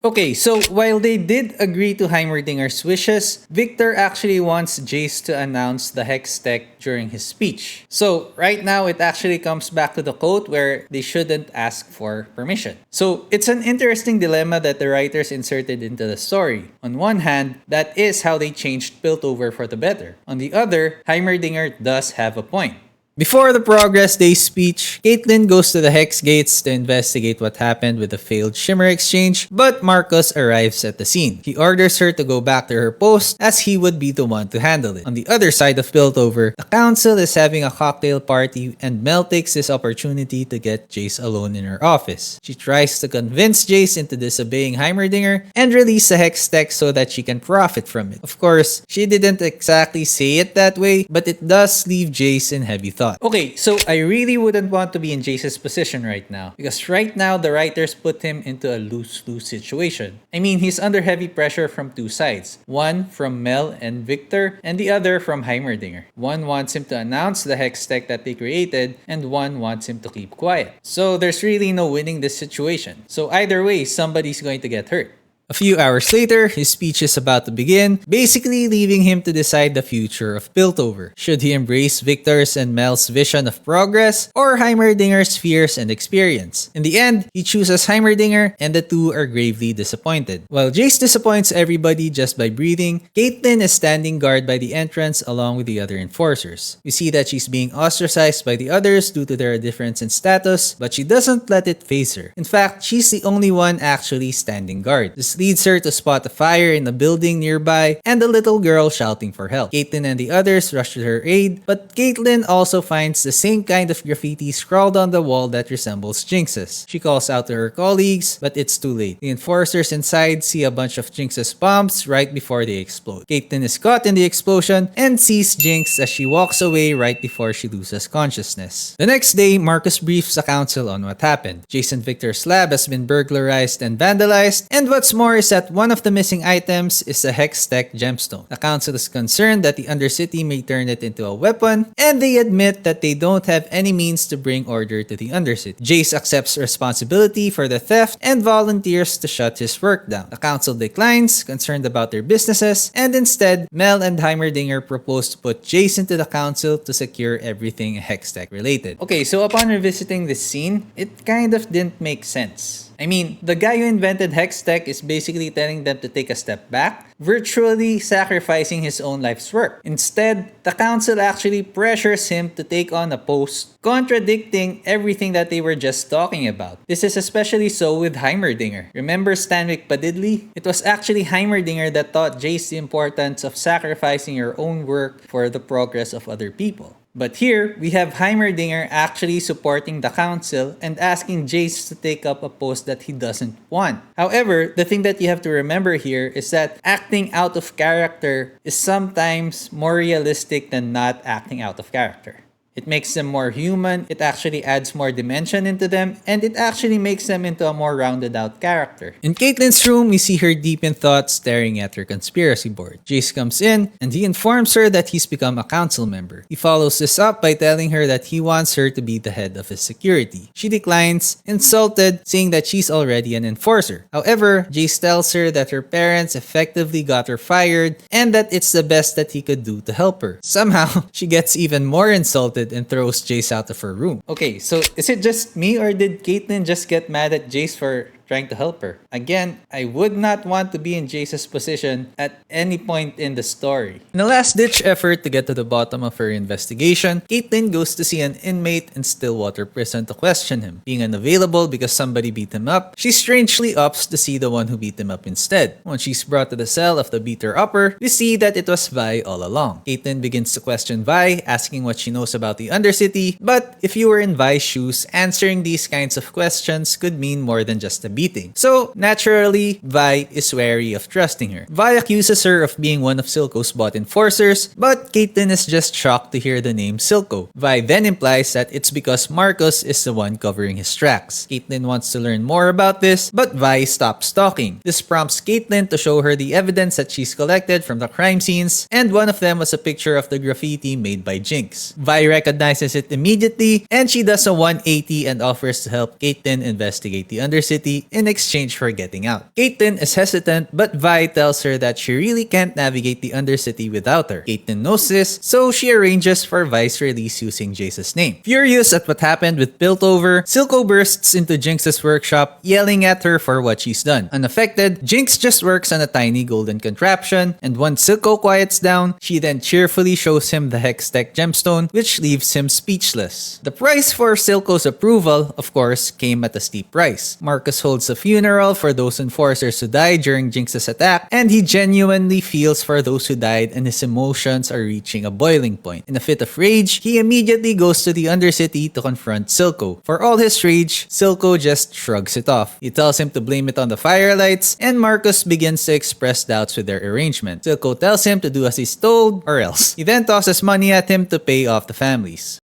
Okay, so while they did agree to Heimerdinger's wishes, Victor actually wants Jayce to announce the Hex tech during his speech. So right now, it actually comes back to the quote where they shouldn't ask for permission. So it's an interesting dilemma that the writers inserted into the story. On one hand, that is how they changed Piltover for the better. On the other, Heimerdinger does have a point. Before the Progress Day speech, Caitlyn goes to the Hex Gates to investigate what happened with the failed Shimmer exchange, but Marcus arrives at the scene. He orders her to go back to her post as he would be the one to handle it. On the other side of Piltover, the council is having a cocktail party and Mel takes this opportunity to get Jayce alone in her office. She tries to convince Jayce into disobeying Heimerdinger and release the Hex tech so that she can profit from it. Of course, she didn't exactly say it that way, but it does leave Jayce in heavy thought. Okay, so I really wouldn't want to be in Jayce's position right now, because right now the writers put him into a lose-lose situation. I mean, he's under heavy pressure from two sides. One from Mel and Victor, and the other from Heimerdinger. One wants him to announce the Hex tech that they created, and one wants him to keep quiet. So there's really no winning this situation. So either way, somebody's going to get hurt. A few hours later, his speech is about to begin, basically leaving him to decide the future of Piltover. Should he embrace Victor's and Mel's vision of progress, or Heimerdinger's fears and experience? In the end, he chooses Heimerdinger, and the two are gravely disappointed. While Jayce disappoints everybody just by breathing, Caitlyn is standing guard by the entrance along with the other enforcers. We see that she's being ostracized by the others due to their difference in status, but she doesn't let it faze her. In fact, she's the only one actually standing guard. This Jinx leads her to spot a fire in a building nearby and a little girl shouting for help. Caitlyn and the others rush to her aid, but Caitlyn also finds the same kind of graffiti scrawled on the wall that resembles Jinx's. She calls out to her colleagues, but it's too late. The enforcers inside see a bunch of Jinx's bombs right before they explode. Caitlyn is caught in the explosion and sees Jinx as she walks away right before she loses consciousness. The next day, Marcus briefs the council on what happened. Jayce and Victor's lab has been burglarized and vandalized, and what's more is that one of the missing items is a Hex-Tech gemstone. The council is concerned that the Undercity may turn it into a weapon, and they admit that they don't have any means to bring order to the Undercity. Jayce accepts responsibility for the theft and volunteers to shut his work down. The council declines, concerned about their businesses, and instead, Mel and Heimerdinger propose to put Jayce into the council to secure everything Hex-Tech related. Okay, so upon revisiting this scene, it kind of didn't make sense. I mean, the guy who invented Hex-Tech is basically telling them to take a step back, virtually sacrificing his own life's work. Instead, the council actually pressures him to take on a post contradicting everything that they were just talking about. This is especially so with Heimerdinger. Remember Stanwyck Padidley? It was actually Heimerdinger that taught Jayce the importance of sacrificing your own work for the progress of other people. But here, we have Heimerdinger actually supporting the council and asking Jayce to take up a post that he doesn't want. However, the thing that you have to remember here is that acting out of character is sometimes more realistic than not acting out of character. It makes them more human, it actually adds more dimension into them, and it actually makes them into a more rounded out character. In Caitlyn's room, we see her deep in thought staring at her conspiracy board. Jayce comes in, and he informs her that he's become a council member. He follows this up by telling her that he wants her to be the head of his security. She declines, insulted, saying that she's already an enforcer. However, Jayce tells her that her parents effectively got her fired, and that it's the best that he could do to help her. Somehow, she gets even more insulted and throws Jayce out of her room. Okay, so is it just me or did Caitlyn just get mad at Jayce for trying to help her? Again, I would not want to be in Jayce's position at any point in the story. In a last-ditch effort to get to the bottom of her investigation, Caitlyn goes to see an inmate in Stillwater Prison to question him. Being unavailable because somebody beat him up, she strangely opts to see the one who beat him up instead. When she's brought to the cell of the beater-upper, we see that it was Vi all along. Caitlyn begins to question Vi, asking what she knows about the Undercity, but if you were in Vi's shoes, answering these kinds of questions could mean more than just a beating. So, naturally, Vi is wary of trusting her. Vi accuses her of being one of Silco's bot enforcers, but Caitlyn is just shocked to hear the name Silco. Vi then implies that it's because Marcus is the one covering his tracks. Caitlyn wants to learn more about this, but Vi stops talking. This prompts Caitlyn to show her the evidence that she's collected from the crime scenes, and one of them was a picture of the graffiti made by Jinx. Vi recognizes it immediately, and she does a 180 and offers to help Caitlyn investigate the Undercity in exchange for getting out. Caitlyn is hesitant, but Vi tells her that she really can't navigate the Undercity without her. Caitlyn knows this, so she arranges for Vi's release using Jayce's name. Furious at what happened with Piltover, Silco bursts into Jinx's workshop, yelling at her for what she's done. Unaffected, Jinx just works on a tiny golden contraption, and once Silco quiets down, she then cheerfully shows him the Hex-Tech gemstone, which leaves him speechless. The price for Silco's approval, of course, came at a steep price. Marcus holds a funeral for those enforcers who died during Jinx's attack, and he genuinely feels for those who died, and his emotions are reaching a boiling point. In a fit of rage, he immediately goes to the Undercity to confront Silco. For all his rage, Silco just shrugs it off. He tells him to blame it on the firelights, and Marcus begins to express doubts with their arrangement. Silco tells him to do as he's told, or else. He then tosses money at him to pay off the families.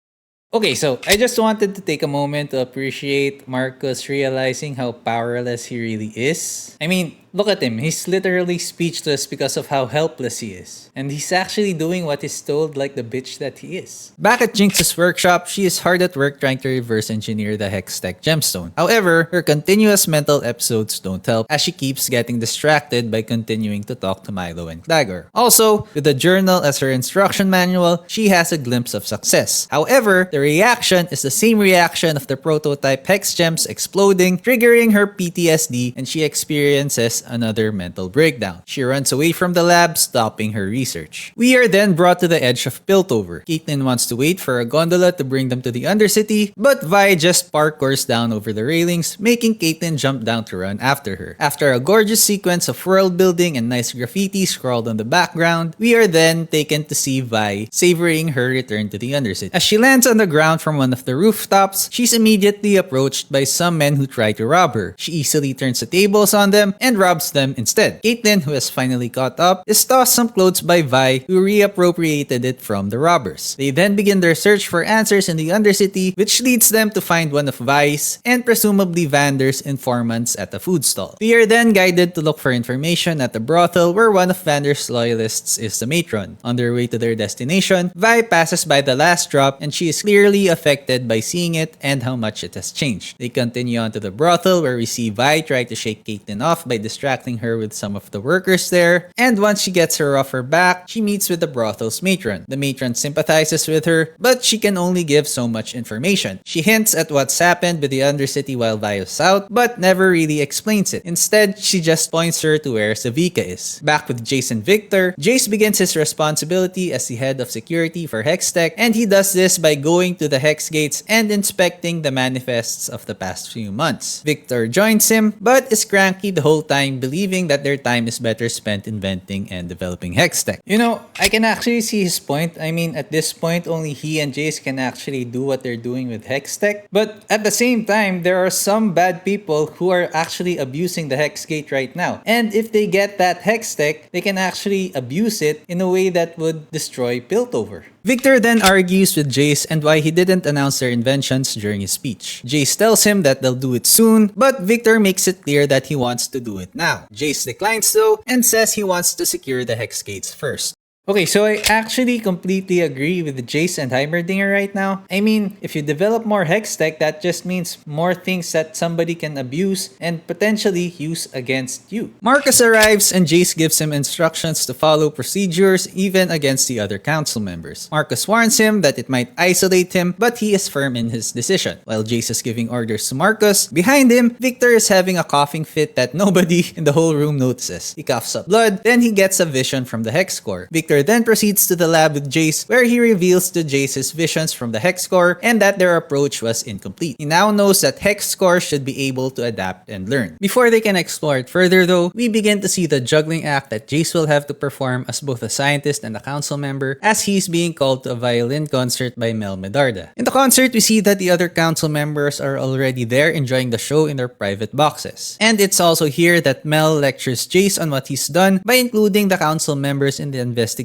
Okay, so I just wanted to take a moment to appreciate Marcus realizing how powerless he really is. I mean, look at him. He's literally speechless because of how helpless he is. And he's actually doing what he's told like the bitch that he is. Back at Jinx's workshop, she is hard at work trying to reverse engineer the Hex-Tech gemstone. However, her continuous mental episodes don't help as she keeps getting distracted by continuing to talk to Milo and Claggor. Also, with the journal as her instruction manual, she has a glimpse of success. However, the reaction is the same reaction of the prototype Hex gems exploding, triggering her PTSD, and she experiences has another mental breakdown. She runs away from the lab, stopping her research. We are then brought to the edge of Piltover. Caitlyn wants to wait for a gondola to bring them to the Undercity, but Vi just parkours down over the railings, making Caitlyn jump down to run after her. After a gorgeous sequence of world building and nice graffiti scrawled on the background, we are then taken to see Vi savoring her return to the Undercity. As she lands on the ground from one of the rooftops, she's immediately approached by some men who try to rob her. She easily turns the tables on them and robs them instead. Caitlyn, who has finally caught up, is tossed some clothes by Vi, who reappropriated it from the robbers. They then begin their search for answers in the Undercity, which leads them to find one of Vi's and presumably Vander's informants at a food stall. We are then guided to look for information at the brothel where one of Vander's loyalists is the matron. On their way to their destination, Vi passes by the last drop and she is clearly affected by seeing it and how much it has changed. They continue on to the brothel where we see Vi try to shake Caitlyn off by distracting her with some of the workers there, and once she gets her off her back, she meets with the brothel's matron. The matron sympathizes with her, but she can only give so much information. She hints at what's happened with the Undercity while Vi is out, but never really explains it. Instead, she just points her to where Savika is. Back with Jayce and Victor, Jayce begins his responsibility as the head of security for Hextech, and he does this by going to the Hex Gates and inspecting the manifests of the past few months. Victor joins him, but is cranky the whole time, believing that their time is better spent inventing and developing Hextech. You know, I can actually see his point. I mean, at this point, only he and Jayce can actually do what they're doing with Hextech. But at the same time, there are some bad people who are actually abusing the Hex Gate right now. And if they get that Hextech, they can actually abuse it in a way that would destroy Piltover. Victor then argues with Jayce and why he didn't announce their inventions during his speech. Jayce tells him that they'll do it soon, but Victor makes it clear that he wants to do it now. Jayce declines though and says he wants to secure the Hex Gates first. Okay, so I actually completely agree with Jayce and Heimerdinger right now. I mean, if you develop more Hextech, that just means more things that somebody can abuse and potentially use against you. Marcus arrives and Jayce gives him instructions to follow procedures even against the other council members. Marcus warns him that it might isolate him, but he is firm in his decision. While Jayce is giving orders to Marcus, behind him, Victor is having a coughing fit that nobody in the whole room notices. He coughs up blood, then he gets a vision from the Hex Core. Victor then proceeds to the lab with Jayce, where he reveals to Jayce his visions from the Hex Core and that their approach was incomplete. He now knows that Hex Core should be able to adapt and learn. Before they can explore it further though, we begin to see the juggling act that Jayce will have to perform as both a scientist and a council member, as he's being called to a violin concert by Mel Medarda. In the concert, we see that the other council members are already there enjoying the show in their private boxes. And it's also here that Mel lectures Jayce on what he's done by including the council members in the investigation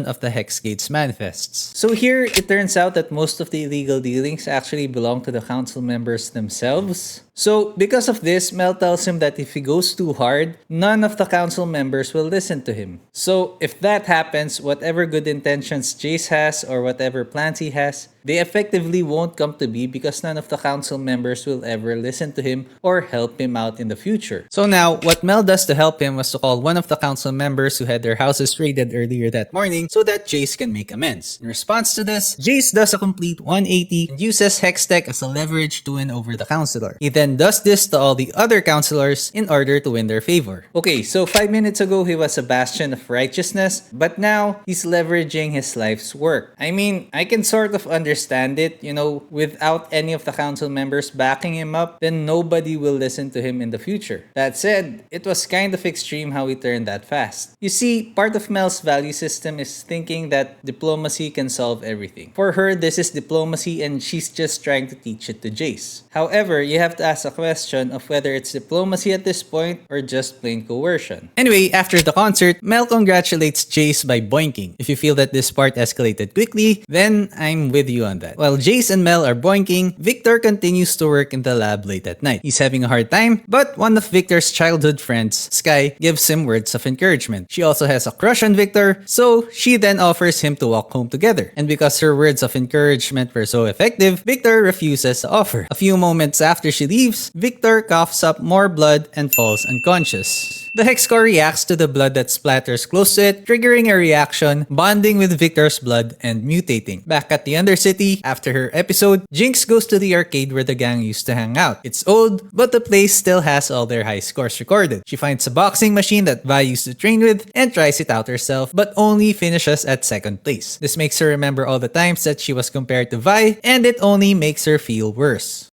of the Hex Gates manifests. So here, it turns out that most of the illegal dealings actually belong to the council members themselves. So because of this, Mel tells him that if he goes too hard, none of the council members will listen to him. So if that happens, whatever good intentions Jayce has or whatever plans he has, they effectively won't come to be because none of the council members will ever listen to him or help him out in the future. So now, what Mel does to help him was to call one of the council members who had their houses raided earlier that morning so that Jayce can make amends. In response to this, Jayce does a complete 180 and uses Hextech as a leverage to win over the councilor. He then does this to all the other councilors in order to win their favor. Okay, so 5 minutes ago he was a bastion of righteousness, but now he's leveraging his life's work. I mean, I can sort of understand it, you know, without any of the council members backing him up, then nobody will listen to him in the future. That said, it was kind of extreme how he turned that fast. You see, part of Mel's value system is thinking that diplomacy can solve everything. For her, this is diplomacy and she's just trying to teach it to Jayce. However, you have to ask a question of whether it's diplomacy at this point or just plain coercion. Anyway, after the concert, Mel congratulates Jayce by boinking. If you feel that this part escalated quickly, then I'm with you on that. While Jayce and Mel are boinking, Victor continues to work in the lab late at night. He's having a hard time, but one of Victor's childhood friends, Sky, gives him words of encouragement. She also has a crush on Victor, so she then offers him to walk home together. And because her words of encouragement were so effective, Victor refuses the offer. A few moments after she leaves leaves, Victor coughs up more blood and falls unconscious. The hex core reacts to the blood that splatters close to it, triggering a reaction, bonding with Victor's blood, and mutating. Back at the Undercity, after her episode, Jinx goes to the arcade where the gang used to hang out. It's old, but the place still has all their high scores recorded. She finds a boxing machine that Vi used to train with and tries it out herself, but only finishes at second place. This makes her remember all the times that she was compared to Vi, and it only makes her feel worse.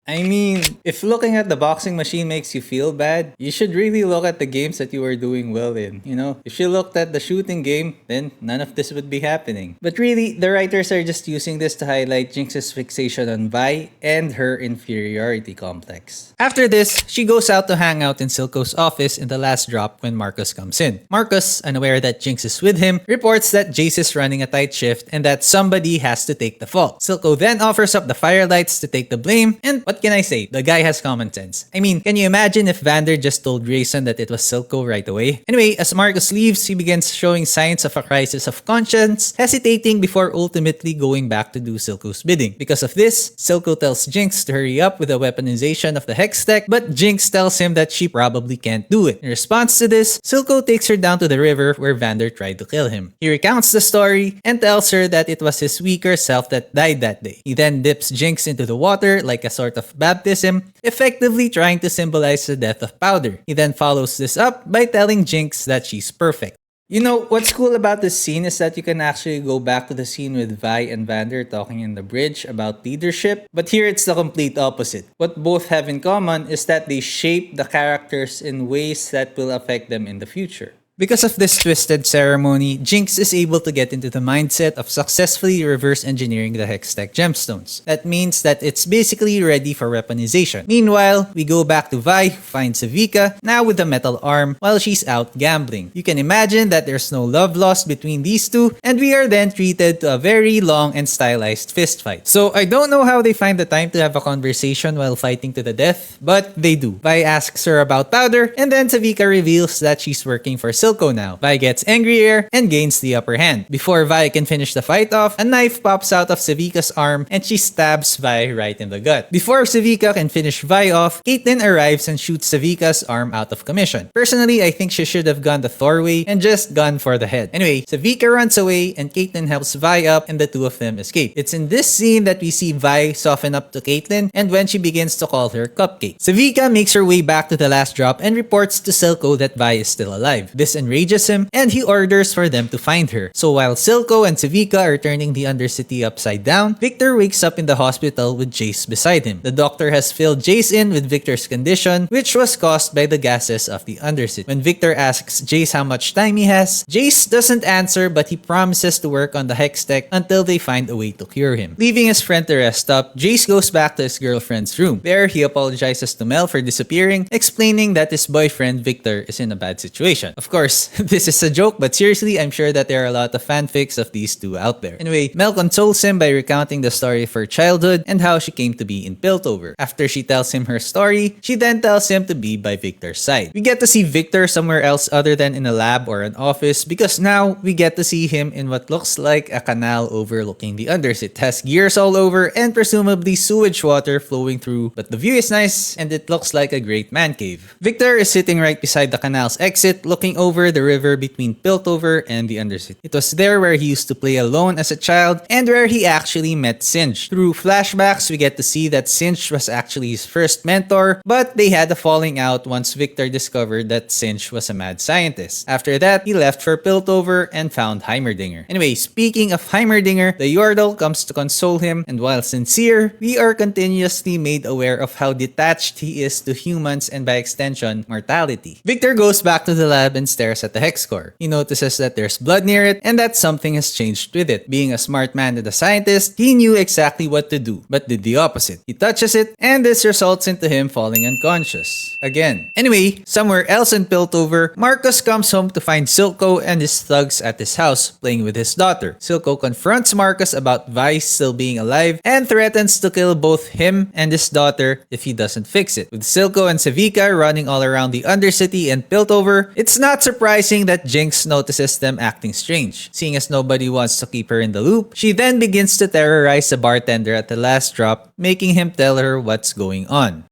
I mean, if looking at the boxing machine makes you feel bad, you should really look at the games that you are doing well in, you know? If you looked at the shooting game, then none of this would be happening. But really, the writers are just using this to highlight Jinx's fixation on Vi and her inferiority complex. After this, she goes out to hang out in Silco's office in the last drop when Marcus comes in. Marcus, unaware that Jinx is with him, reports that Jayce is running a tight shift and that somebody has to take the fault. Silco then offers up the firelights to take the blame, and what can I say? The guy has common sense. I mean, can you imagine if Vander just told Grayson that it was Silco right away? Anyway, as Marcus leaves, he begins showing signs of a crisis of conscience, hesitating before ultimately going back to do Silco's bidding. Because of this, Silco tells Jinx to hurry up with the weaponization of the Hex tech, but Jinx tells him that she probably can't do it. In response to this, Silco takes her down to the river where Vander tried to kill him. He recounts the story and tells her that it was his weaker self that died that day. He then dips Jinx into the water like a sort of baptism, effectively trying to symbolize the death of Powder. He then follows this up by telling Jinx that she's perfect. You know, what's cool about this scene is that you can actually go back to the scene with Vi and Vander talking in the bridge about leadership, but here it's the complete opposite. What both have in common is that they shape the characters in ways that will affect them in the future. Because of this twisted ceremony, Jinx is able to get into the mindset of successfully reverse engineering the Hextech gemstones. That means that it's basically ready for weaponization. Meanwhile, we go back to Vi, who finds Sevika, now with a metal arm, while she's out gambling. You can imagine that there's no love lost between these two, and we are then treated to a very long and stylized fist fight. So I don't know how they find the time to have a conversation while fighting to the death, but they do. Vi asks her about Powder, and then Sevika reveals that she's working for Silco now. Vi gets angrier and gains the upper hand. Before Vi can finish the fight off, a knife pops out of Sevika's arm and she stabs Vi right in the gut. Before Sevika can finish Vi off, Caitlyn arrives and shoots Sevika's arm out of commission. Personally, I think she should have gone the Thor way and just gone for the head. Anyway, Sevika runs away and Caitlyn helps Vi up and the two of them escape. It's in this scene that we see Vi soften up to Caitlyn and when she begins to call her Cupcake. Sevika makes her way back to the last drop and reports to Silco that Vi is still alive. This enrages him and he orders for them to find her. So while Silco and Sevika are turning the Undercity upside down, Victor wakes up in the hospital with Jayce beside him. The doctor has filled Jayce in with Victor's condition, which was caused by the gases of the Undercity. When Victor asks Jayce how much time he has, Jayce doesn't answer but he promises to work on the Hex tech until they find a way to cure him. Leaving his friend to rest up, Jayce goes back to his girlfriend's room. There, he apologizes to Mel for disappearing, explaining that his boyfriend Victor is in a bad situation. Of course, this is a joke, but seriously, I'm sure that there are a lot of fanfics of these two out there. Anyway, Mel consoles him by recounting the story of her childhood and how she came to be in Piltover. After she tells him her story, she then tells him to be by Victor's side. We get to see Victor somewhere else other than in a lab or an office because now we get to see him in what looks like a canal overlooking the Undercity. It has gears all over and presumably sewage water flowing through, but the view is nice and it looks like a great man cave. Victor is sitting right beside the canal's exit, looking over the river between Piltover and the Undercity. It was there where he used to play alone as a child and where he actually met Sinch. Through flashbacks, we get to see that Sinch was actually his first mentor, but they had a falling out once Victor discovered that Sinch was a mad scientist. After that, he left for Piltover and found Heimerdinger. Anyway, speaking of Heimerdinger, the Yordle comes to console him, and while sincere, we are continuously made aware of how detached he is to humans and by extension, mortality. Victor goes back to the lab and stares at the hex core. He notices that there's blood near it and that something has changed with it. Being a smart man and a scientist, he knew exactly what to do, but did the opposite. He touches it and this results into him falling unconscious. Again. Anyway, somewhere else in Piltover, Marcus comes home to find Silco and his thugs at his house playing with his daughter. Silco confronts Marcus about Vice still being alive and threatens to kill both him and his daughter if he doesn't fix it. With Silco and Sevika running all around the Undercity and Piltover, it's not surprising that Jinx notices them acting strange. Seeing as nobody wants to keep her in the loop, she then begins to terrorize the bartender at the last drop, making him tell her what's going on.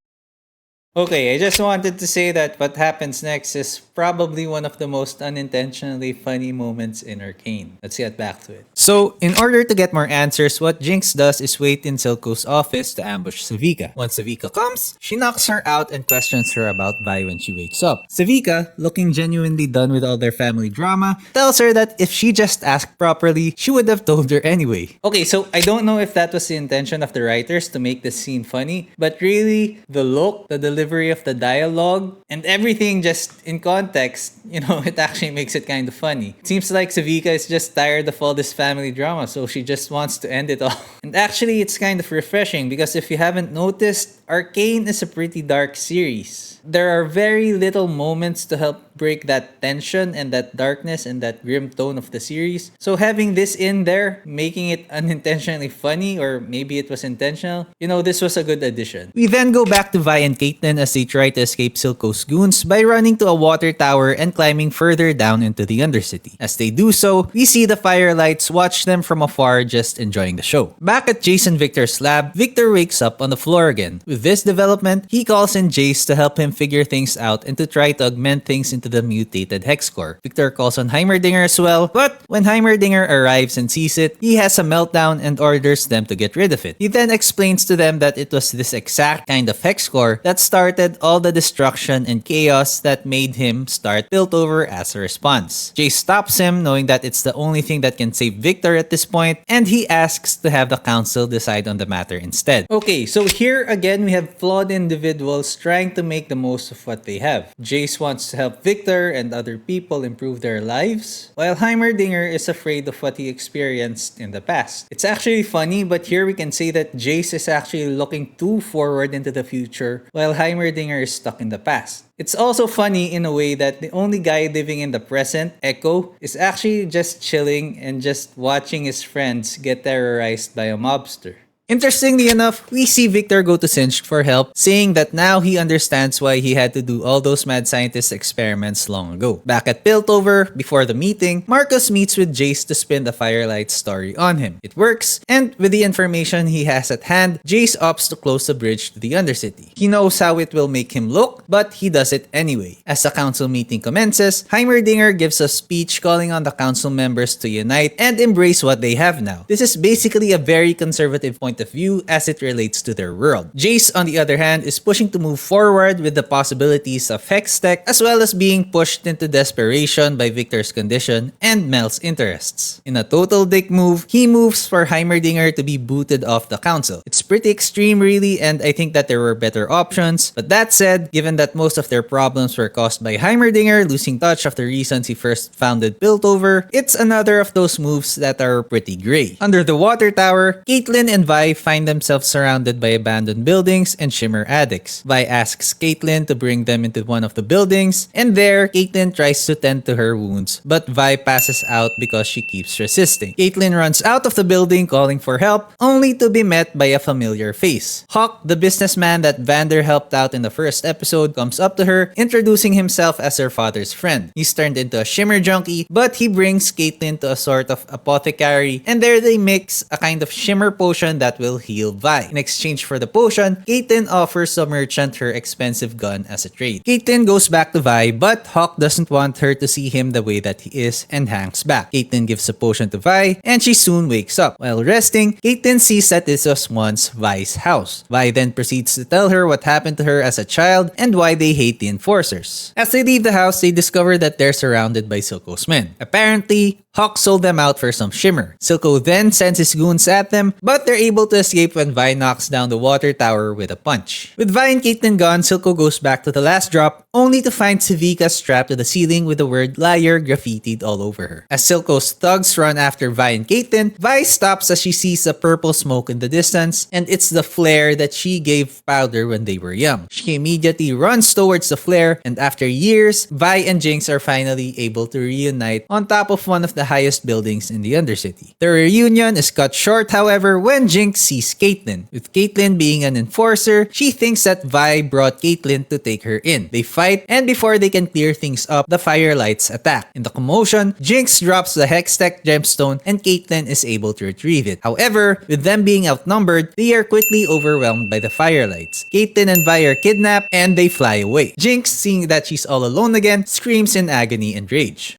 Okay, I just wanted to say that what happens next is probably one of the most unintentionally funny moments in Arcane. Let's get back to it. So, in order to get more answers, what Jinx does is wait in Silco's office to ambush Savika. Once Savika comes, she knocks her out and questions her about Vi when she wakes up. Savika, looking genuinely done with all their family drama, tells her that if she just asked properly, she would have told her anyway. Okay, so I don't know if that was the intention of the writers to make this scene funny, but really, the look, the delivery of the dialogue, and everything just in context, it actually makes it kind of funny. It seems like Savika is just tired of all this family drama, so she just wants to end it all. And actually, it's kind of refreshing because if you haven't noticed, Arcane is a pretty dark series. There are very little moments to help break that tension and that darkness and that grim tone of the series. So having this in there, making it unintentionally funny, or maybe it was intentional, this was a good addition. We then go back to Vi and Caitlyn as they try to escape Silco's goons by running to a water tower and climbing further down into the Undercity. As they do so, we see the firelights watch them from afar just enjoying the show. Back at Jayce and Victor's lab, Victor wakes up on the floor again. With this development, he calls in Jayce to help him figure things out and to try to augment things into the mutated hex core. Victor calls on Heimerdinger as well, but when Heimerdinger arrives and sees it, he has a meltdown and orders them to get rid of it. He then explains to them that it was this exact kind of hex core that started all the destruction and chaos that made him start Piltover as a response. Jayce stops him, knowing that it's the only thing that can save Victor at this point, and he asks to have the council decide on the matter instead. Okay, so here again we have flawed individuals trying to make the most of what they have. Jayce wants to help Victor and other people improve their lives, while Heimerdinger is afraid of what he experienced in the past. It's actually funny, but here we can say that Jayce is actually looking too forward into the future, while Heimerdinger is stuck in the past. It's also funny in a way that the only guy living in the present, Echo, is actually just chilling and just watching his friends get terrorized by a mobster. Interestingly enough, we see Victor go to Singed for help, saying that now he understands why he had to do all those mad scientist experiments long ago. Back at Piltover, before the meeting, Marcus meets with Jayce to spin the Firelight story on him. It works, and with the information he has at hand, Jayce opts to close the bridge to the Undercity. He knows how it will make him look, but he does it anyway. As the council meeting commences, Heimerdinger gives a speech calling on the council members to unite and embrace what they have now. This is basically a very conservative point of view as it relates to their world. Jayce, on the other hand, is pushing to move forward with the possibilities of hex tech, as well as being pushed into desperation by Victor's condition and Mel's interests. In a total dick move, he moves for Heimerdinger to be booted off the council. It's pretty extreme really, and I think that there were better options, but that said, given that most of their problems were caused by Heimerdinger losing touch of the reasons he first founded Piltover, it's another of those moves that are pretty grey. Under the water tower, Caitlyn and Vi find themselves surrounded by abandoned buildings and shimmer addicts. Vi asks Caitlyn to bring them into one of the buildings, and there, Caitlyn tries to tend to her wounds, but Vi passes out because she keeps resisting. Caitlyn runs out of the building calling for help, only to be met by a familiar face. Hawk, the businessman that Vander helped out in the first episode, comes up to her, introducing himself as her father's friend. He's turned into a shimmer junkie, but he brings Caitlyn to a sort of apothecary, and there they mix a kind of shimmer potion that will heal Vi. In exchange for the potion, Caitlyn offers the merchant her expensive gun as a trade. Caitlyn goes back to Vi, but Hawk doesn't want her to see him the way that he is and hangs back. Caitlyn gives the potion to Vi, and she soon wakes up. While resting, Caitlyn sees that this was once Vi's house. Vi then proceeds to tell her what happened to her as a child and why they hate the enforcers. As they leave the house, they discover that they're surrounded by Silco's men. Apparently, Hawk sold them out for some shimmer. Silco then sends his goons at them, but they're able to escape when Vi knocks down the water tower with a punch. With Vi and Caitlyn gone, Silco goes back to the last drop, only to find Savika strapped to the ceiling with the word liar graffitied all over her. As Silco's thugs run after Vi and Caitlyn, Vi stops as she sees a purple smoke in the distance, and it's the flare that she gave Powder when they were young. She immediately runs towards the flare, and after years, Vi and Jinx are finally able to reunite on top of one of the the highest buildings in the Undercity. The reunion is cut short, however, when Jinx sees Caitlyn. With Caitlyn being an enforcer, she thinks that Vi brought Caitlyn to take her in. They fight, and before they can clear things up, the Firelights attack. In the commotion, Jinx drops the Hextech gemstone and Caitlyn is able to retrieve it. However, with them being outnumbered, they are quickly overwhelmed by the Firelights. Caitlyn and Vi are kidnapped and they fly away. Jinx, seeing that she's all alone again, screams in agony and rage.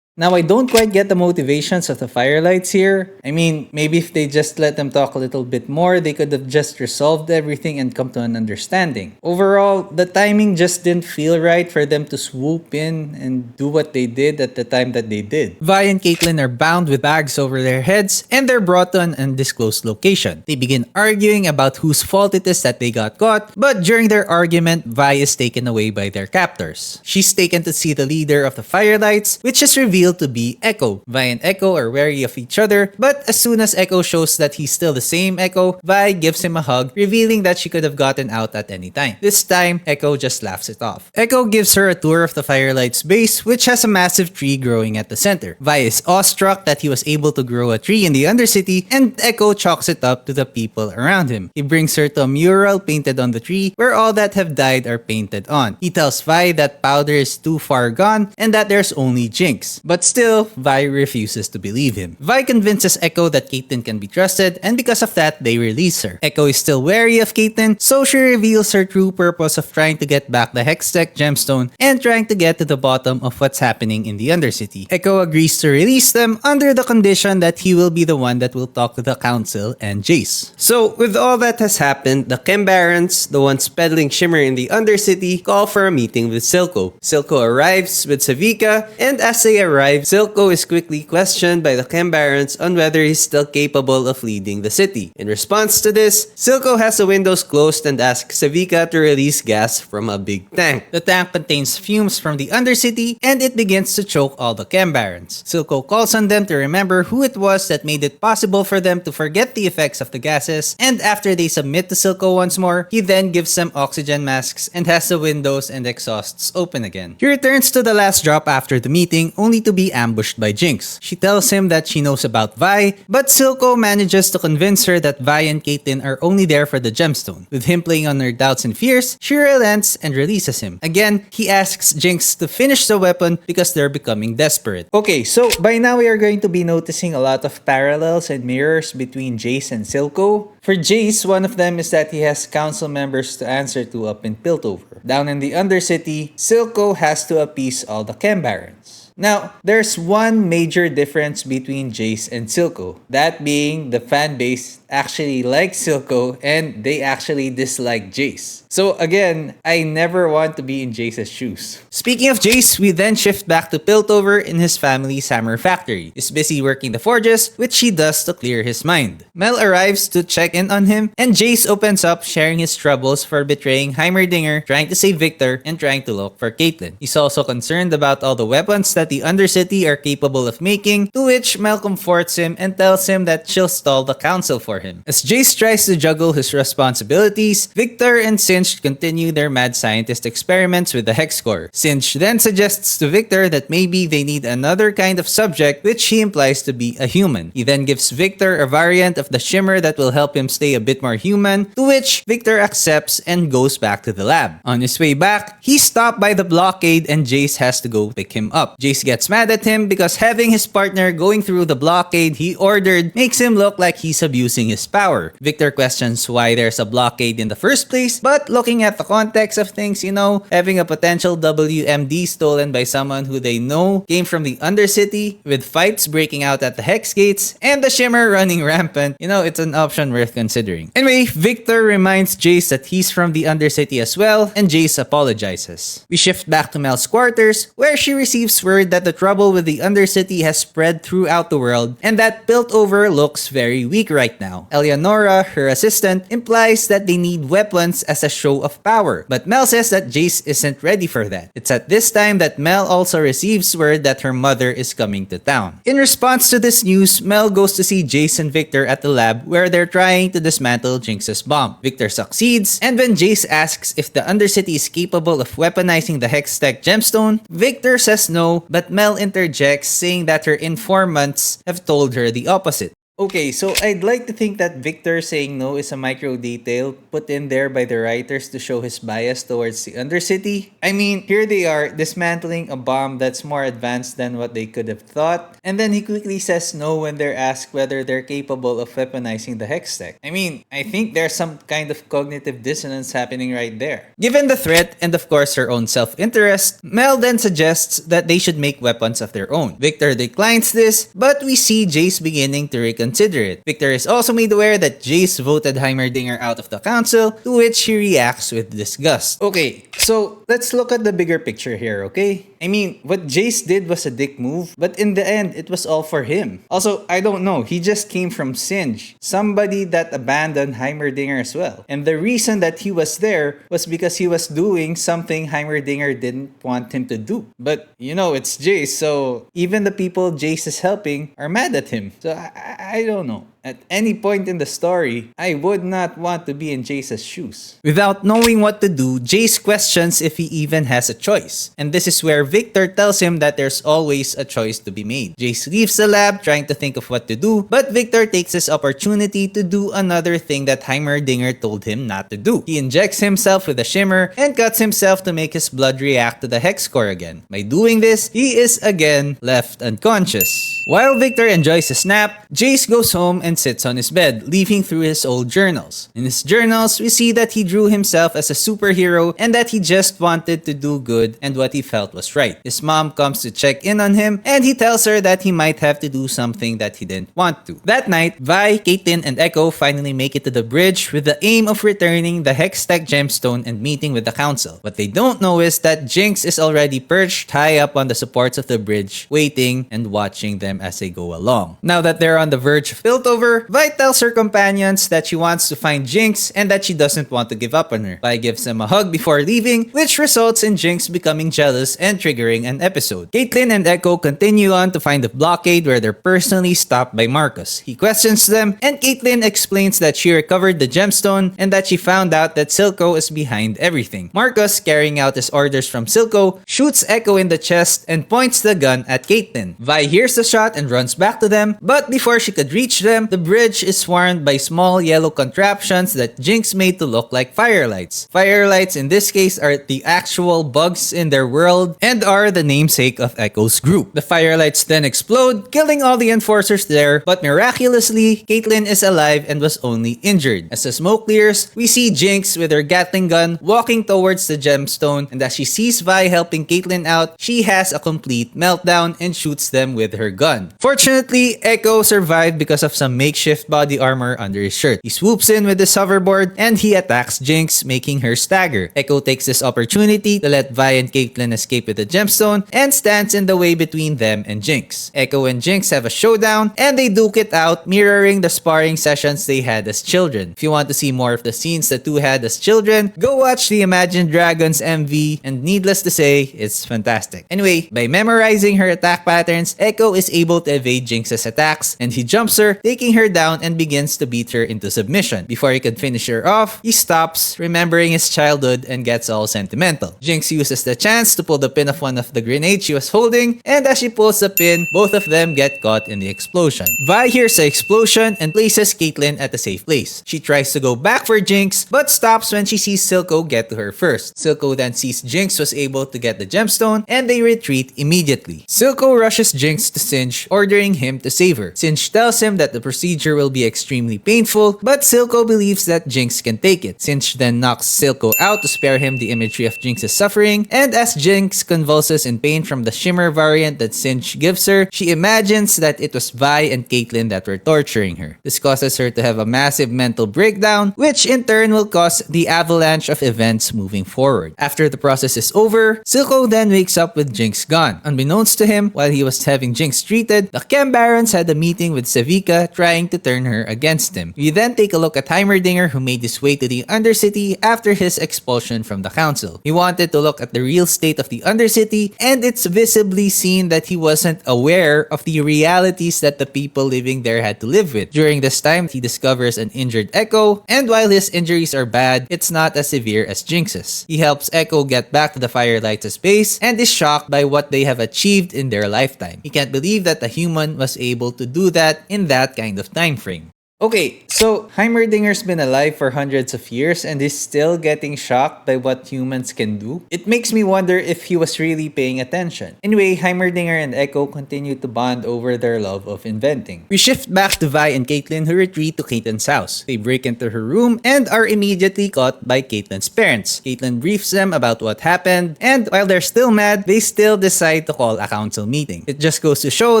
Now, I don't quite get the motivations of the Firelights here. I mean, maybe if they just let them talk a little bit more, they could have just resolved everything and come to an understanding. Overall, the timing just didn't feel right for them to swoop in and do what they did at the time that they did. Vi and Caitlyn are bound with bags over their heads and they're brought to an undisclosed location. They begin arguing about whose fault it is that they got caught, but during their argument, Vi is taken away by their captors. She's taken to see the leader of the Firelights, which is revealed to be Echo. Vi and Echo are wary of each other, but as soon as Echo shows that he's still the same Echo, Vi gives him a hug, revealing that she could have gotten out at any time. This time, Echo just laughs it off. Echo gives her a tour of the Firelights base, which has a massive tree growing at the center. Vi is awestruck that he was able to grow a tree in the Undercity, and Echo chalks it up to the people around him. He brings her to a mural painted on the tree, where all that have died are painted on. He tells Vi that Powder is too far gone, and that there's only Jinx. But still, Vi refuses to believe him. Vi convinces Echo that Caitlyn can be trusted, and because of that, they release her. Echo is still wary of Caitlyn, so she reveals her true purpose of trying to get back the Hextech gemstone and trying to get to the bottom of what's happening in the Undercity. Echo agrees to release them under the condition that he will be the one that will talk to the council and Jayce. So, with all that has happened, the Chem Barons, the ones peddling shimmer in the Undercity, call for a meeting with Silco. Silco arrives with Savika, and as they arrive, Silco is quickly questioned by the Chem Barons on whether he's still capable of leading the city. In response to this, Silco has the windows closed and asks Savika to release gas from a big tank. The tank contains fumes from the Undercity, and it begins to choke all the Chem Barons. Silco calls on them to remember who it was that made it possible for them to forget the effects of the gases, and after they submit to Silco once more, he then gives them oxygen masks and has the windows and exhausts open again. He returns to the last drop after the meeting, only to be ambushed by Jinx. She tells him that she knows about Vi, but Silco manages to convince her that Vi and Caitlyn are only there for the gemstone. With him playing on her doubts and fears, she relents and releases him. Again, he asks Jinx to finish the weapon because they're becoming desperate. Okay, so by now we are going to be noticing a lot of parallels and mirrors between Jayce and Silco. For Jayce, one of them is that he has council members to answer to up in Piltover. Down in the Undercity, Silco has to appease all the Chem Barons. Now, there's one major difference between Jayce and Silco, that being the fan base actually likes Silco and they actually dislike Jayce. So again, I never want to be in Jayce's shoes. Speaking of Jayce, we then shift back to Piltover in his family's hammer factory. He's busy working the forges, which he does to clear his mind. Mel arrives to check in on him, and Jayce opens up sharing his troubles for betraying Heimerdinger, trying to save Victor, and trying to look for Caitlyn. He's also concerned about all the weapons that the Undercity are capable of making, to which Mel comforts him and tells him that she'll stall the council for him. As Jayce tries to juggle his responsibilities, Victor and Sinch continue their mad scientist experiments with the Hex Core. Sinch then suggests to Victor that maybe they need another kind of subject, which he implies to be a human. He then gives Victor a variant of the shimmer that will help him stay a bit more human, to which Victor accepts and goes back to the lab. On his way back, he's stopped by the blockade and Jayce has to go pick him up. Jayce gets mad at him because having his partner going through the blockade he ordered makes him look like he's abusing his power. Victor questions why there's a blockade in the first place, but looking at the context of things, having a potential WMD stolen by someone who they know came from the Undercity, with fights breaking out at the Hex Gates, and the Shimmer running rampant, it's an option worth considering. Anyway, Victor reminds Jayce that he's from the Undercity as well, and Jayce apologizes. We shift back to Mel's quarters, where she receives word that the trouble with the Undercity has spread throughout the world, and that Piltover looks very weak right now. Eleonora, her assistant, implies that they need weapons as a show of power, but Mel says that Jayce isn't ready for that. It's at this time that Mel also receives word that her mother is coming to town. In response to this news, Mel goes to see Jayce and Victor at the lab where they're trying to dismantle Jinx's bomb. Victor succeeds, and when Jayce asks if the Undercity is capable of weaponizing the Hextech gemstone, Victor says no, but Mel interjects saying that her informants have told her the opposite. Okay, so I'd like to think that Victor saying no is a micro detail put in there by the writers to show his bias towards the Undercity. I mean, here they are dismantling a bomb that's more advanced than what they could have thought, and then he quickly says no when they're asked whether they're capable of weaponizing the Hex Tech. I mean, I think there's some kind of cognitive dissonance happening right there. Given the threat and of course her own self-interest, Mel then suggests that they should make weapons of their own. Victor declines this, but we see Jayce beginning to reconsider it. Victor is also made aware that Jayce voted Heimerdinger out of the council, to which he reacts with disgust. Okay, so let's look at the bigger picture here, okay? I mean, what Jayce did was a dick move, but in the end, it was all for him. Also, I don't know, he just came from Singe, somebody that abandoned Heimerdinger as well. And the reason that he was there was because he was doing something Heimerdinger didn't want him to do. But, you know, it's Jayce, so even the people Jayce is helping are mad at him. So I don't know. At any point in the story, I would not want to be in Jayce's shoes. Without knowing what to do, Jayce questions if he even has a choice. And this is where Victor tells him that there's always a choice to be made. Jayce leaves the lab trying to think of what to do, but Victor takes this opportunity to do another thing that Heimerdinger told him not to do. He injects himself with a shimmer and cuts himself to make his blood react to the hex core again. By doing this, he is again left unconscious. While Victor enjoys his nap, Jayce goes home and sits on his bed, leafing through his old journals. In his journals, we see that he drew himself as a superhero and that he just wanted to do good and what he felt was right. His mom comes to check in on him and he tells her that he might have to do something that he didn't want to. That night, Vi, Caitlyn, and Echo finally make it to the bridge with the aim of returning the Hextech gemstone and meeting with the council. What they don't know is that Jinx is already perched high up on the supports of the bridge, waiting and watching them as they go along. Now that they're on the verge of Piltover, Vi tells her companions that she wants to find Jinx and that she doesn't want to give up on her. Vi gives them a hug before leaving, which results in Jinx becoming jealous and triggering an episode. Caitlyn and Echo continue on to find the blockade where they're personally stopped by Marcus. He questions them and Caitlyn explains that she recovered the gemstone and that she found out that Silco is behind everything. Marcus, carrying out his orders from Silco, shoots Echo in the chest and points the gun at Caitlyn. Vi hears the shot and runs back to them, but before she could reach them, the bridge is swarmed by small yellow contraptions that Jinx made to look like firelights. Firelights in this case are the actual bugs in their world and are the namesake of Echo's group. The firelights then explode, killing all the enforcers there, but miraculously, Caitlyn is alive and was only injured. As the smoke clears, we see Jinx with her Gatling gun walking towards the gemstone, and as she sees Vi helping Caitlyn out, she has a complete meltdown and shoots them with her gun. Fortunately, Echo survived because of some makeshift body armor under his shirt. He swoops in with his hoverboard and he attacks Jinx, making her stagger. Echo takes this opportunity to let Vi and Caitlyn escape with the gemstone and stands in the way between them and Jinx. Echo and Jinx have a showdown and they duke it out, mirroring the sparring sessions they had as children. If you want to see more of the scenes the two had as children, go watch the Imagine Dragons MV, and needless to say, it's fantastic. Anyway, by memorizing her attack patterns, Echo is able to evade Jinx's attacks and he jumps her, taking her down and begins to beat her into submission. Before he could finish her off, he stops, remembering his childhood and gets all sentimental. Jinx uses the chance to pull the pin of one of the grenades she was holding, and as she pulls the pin, both of them get caught in the explosion. Vi hears the explosion and places Caitlyn at a safe place. She tries to go back for Jinx, but stops when she sees Silco get to her first. Silco then sees Jinx was able to get the gemstone and they retreat immediately. Silco rushes Jinx to Singe, ordering him to save her. Singe tells him that the procedure will be extremely painful, but Silco believes that Jinx can take it. Singe then knocks Silco out to spare him the imagery of Jinx's suffering, and as Jinx convulses in pain from the shimmer variant that Singe gives her, she imagines that it was Vi and Caitlyn that were torturing her. This causes her to have a massive mental breakdown, which in turn will cause the avalanche of events moving forward. After the process is over, Silco then wakes up with Jinx gone. Unbeknownst to him, while he was having Jinx treated, retreated, the Chem Barons had a meeting with Sevika trying to turn her against him. We then take a look at Heimerdinger, who made his way to the Undercity after his expulsion from the council. He wanted to look at the real state of the Undercity, and it's visibly seen that he wasn't aware of the realities that the people living there had to live with. During this time, he discovers an injured Echo, and while his injuries are bad, it's not as severe as Jinx's. He helps Echo get back to the Firelights' base and is shocked by what they have achieved in their lifetime. He can't believe that a human was able to do that in that kind of time frame. Okay, so Heimerdinger's been alive for hundreds of years and is still getting shocked by what humans can do. It makes me wonder if he was really paying attention. Anyway, Heimerdinger and Echo continue to bond over their love of inventing. We shift back to Vi and Caitlyn, who retreat to Caitlin's house. They break into her room and are immediately caught by Caitlin's parents. Caitlyn briefs them about what happened, and while they're still mad, they still decide to call a council meeting. It just goes to show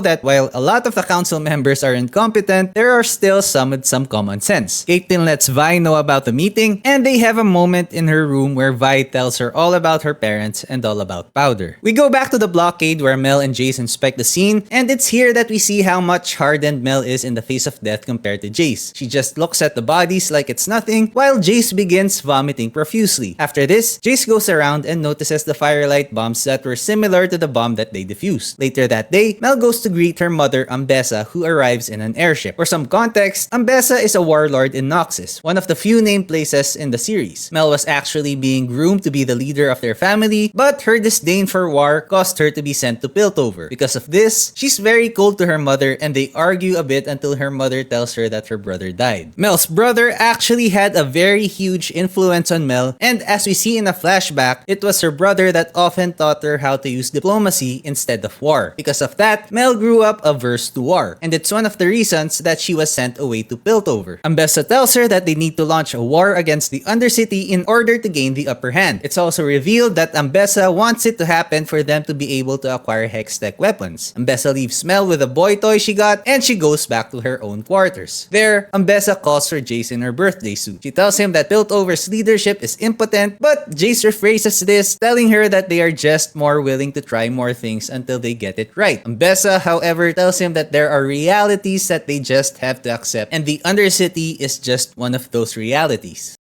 that while a lot of the council members are incompetent, there are still some with some common sense. Caitlyn lets Vi know about the meeting, and they have a moment in her room where Vi tells her all about her parents and all about Powder. We go back to the blockade where Mel and Jayce inspect the scene, and it's here that we see how much hardened Mel is in the face of death compared to Jayce. She just looks at the bodies like it's nothing, while Jayce begins vomiting profusely. After this, Jayce goes around and notices the firelight bombs that were similar to the bomb that they defused. Later that day, Mel goes to greet her mother, Ambessa, who arrives in an airship. For some context, Ambessa is a warlord in Noxus, one of the few named places in the series. Mel was actually being groomed to be the leader of their family, but her disdain for war caused her to be sent to Piltover. Because of this, she's very cold to her mother and they argue a bit until her mother tells her that her brother died. Mel's brother actually had a very huge influence on Mel, and as we see in a flashback, it was her brother that often taught her how to use diplomacy instead of war. Because of that, Mel grew up averse to war, and it's one of the reasons that she was sent away to Piltover. Ambessa tells her that they need to launch a war against the Undercity in order to gain the upper hand. It's also revealed that Ambessa wants it to happen for them to be able to acquire Hextech weapons. Ambessa leaves Mel with a boy toy she got, and she goes back to her own quarters. There, Ambessa calls for Jayce in her birthday suit. She tells him that Piltover's leadership is impotent, but Jayce rephrases this, telling her that they are just more willing to try more things until they get it right. Ambessa, however, tells him that there are realities that they just have to accept, and the Undercity is just one of those realities.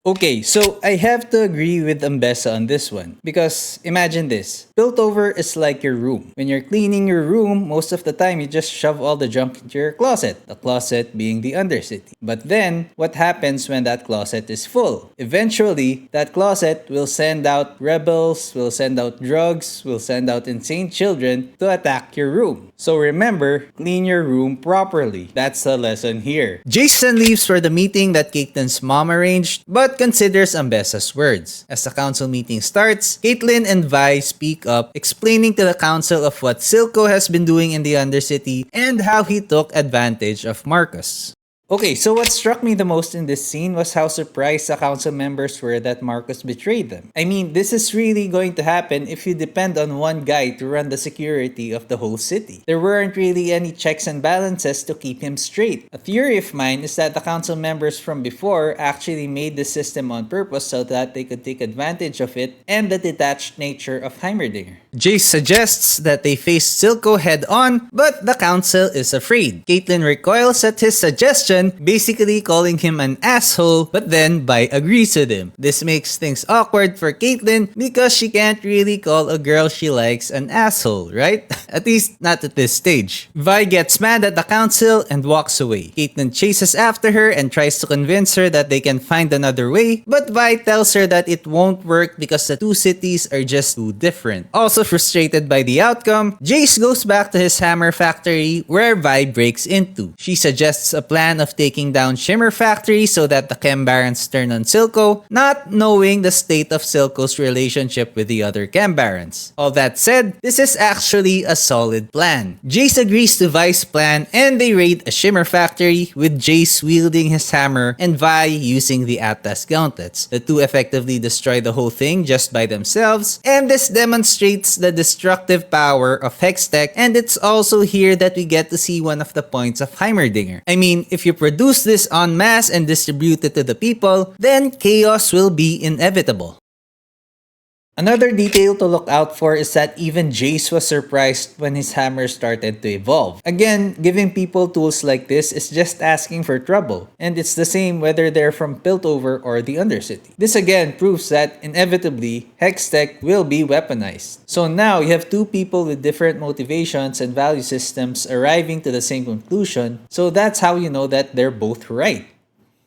Okay, so I have to agree with Ambessa on this one. Because imagine this. Piltover is like your room. When you're cleaning your room, most of the time you just shove all the junk into your closet. The closet being the Undercity. But then, what happens when that closet is full? Eventually, that closet will send out rebels, will send out drugs, will send out insane children to attack your room. So remember, clean your room properly. That's the lesson here. Jayce leaves for the meeting that Caitlyn's mom arranged, but considers Ambessa's words. As the council meeting starts, Caitlyn and Vi speak up, explaining to the council of what Silco has been doing in the Undercity and how he took advantage of Marcus. Okay, so what struck me the most in this scene was how surprised the council members were that Marcus betrayed them. I mean, this is really going to happen if you depend on one guy to run the security of the whole city. There weren't really any checks and balances to keep him straight. A theory of mine is that the council members from before actually made the system on purpose so that they could take advantage of it and the detached nature of Heimerdinger. Jayce suggests that they face Silco head on, but the council is afraid. Caitlyn recoils at his suggestion, basically calling him an asshole, but then Vi agrees with him. This makes things awkward for Caitlyn because she can't really call a girl she likes an asshole, right? At least not at this stage. Vi gets mad at the council and walks away. Caitlyn chases after her and tries to convince her that they can find another way, but Vi tells her that it won't work because the two cities are just too different. Also frustrated by the outcome, Jayce goes back to his hammer factory where Vi breaks into. She suggests a plan of taking down Shimmer Factory so that the Chem Barons turn on Silco, not knowing the state of Silco's relationship with the other Chem Barons. All that said, this is actually a solid plan. Jayce agrees to Vi's plan and they raid a Shimmer Factory with Jayce wielding his hammer and Vi using the Atlas Gauntlets. The two effectively destroy the whole thing just by themselves, and this demonstrates the destructive power of Hextech, and it's also here that we get to see one of the points of Heimerdinger. I mean, if you produce this en masse and distribute it to the people, then chaos will be inevitable. Another detail to look out for is that even Jayce was surprised when his hammer started to evolve. Again, giving people tools like this is just asking for trouble, and it's the same whether they're from Piltover or the Undercity. This again proves that inevitably, Hextech will be weaponized. So now you have two people with different motivations and value systems arriving to the same conclusion, so that's how you know that they're both right.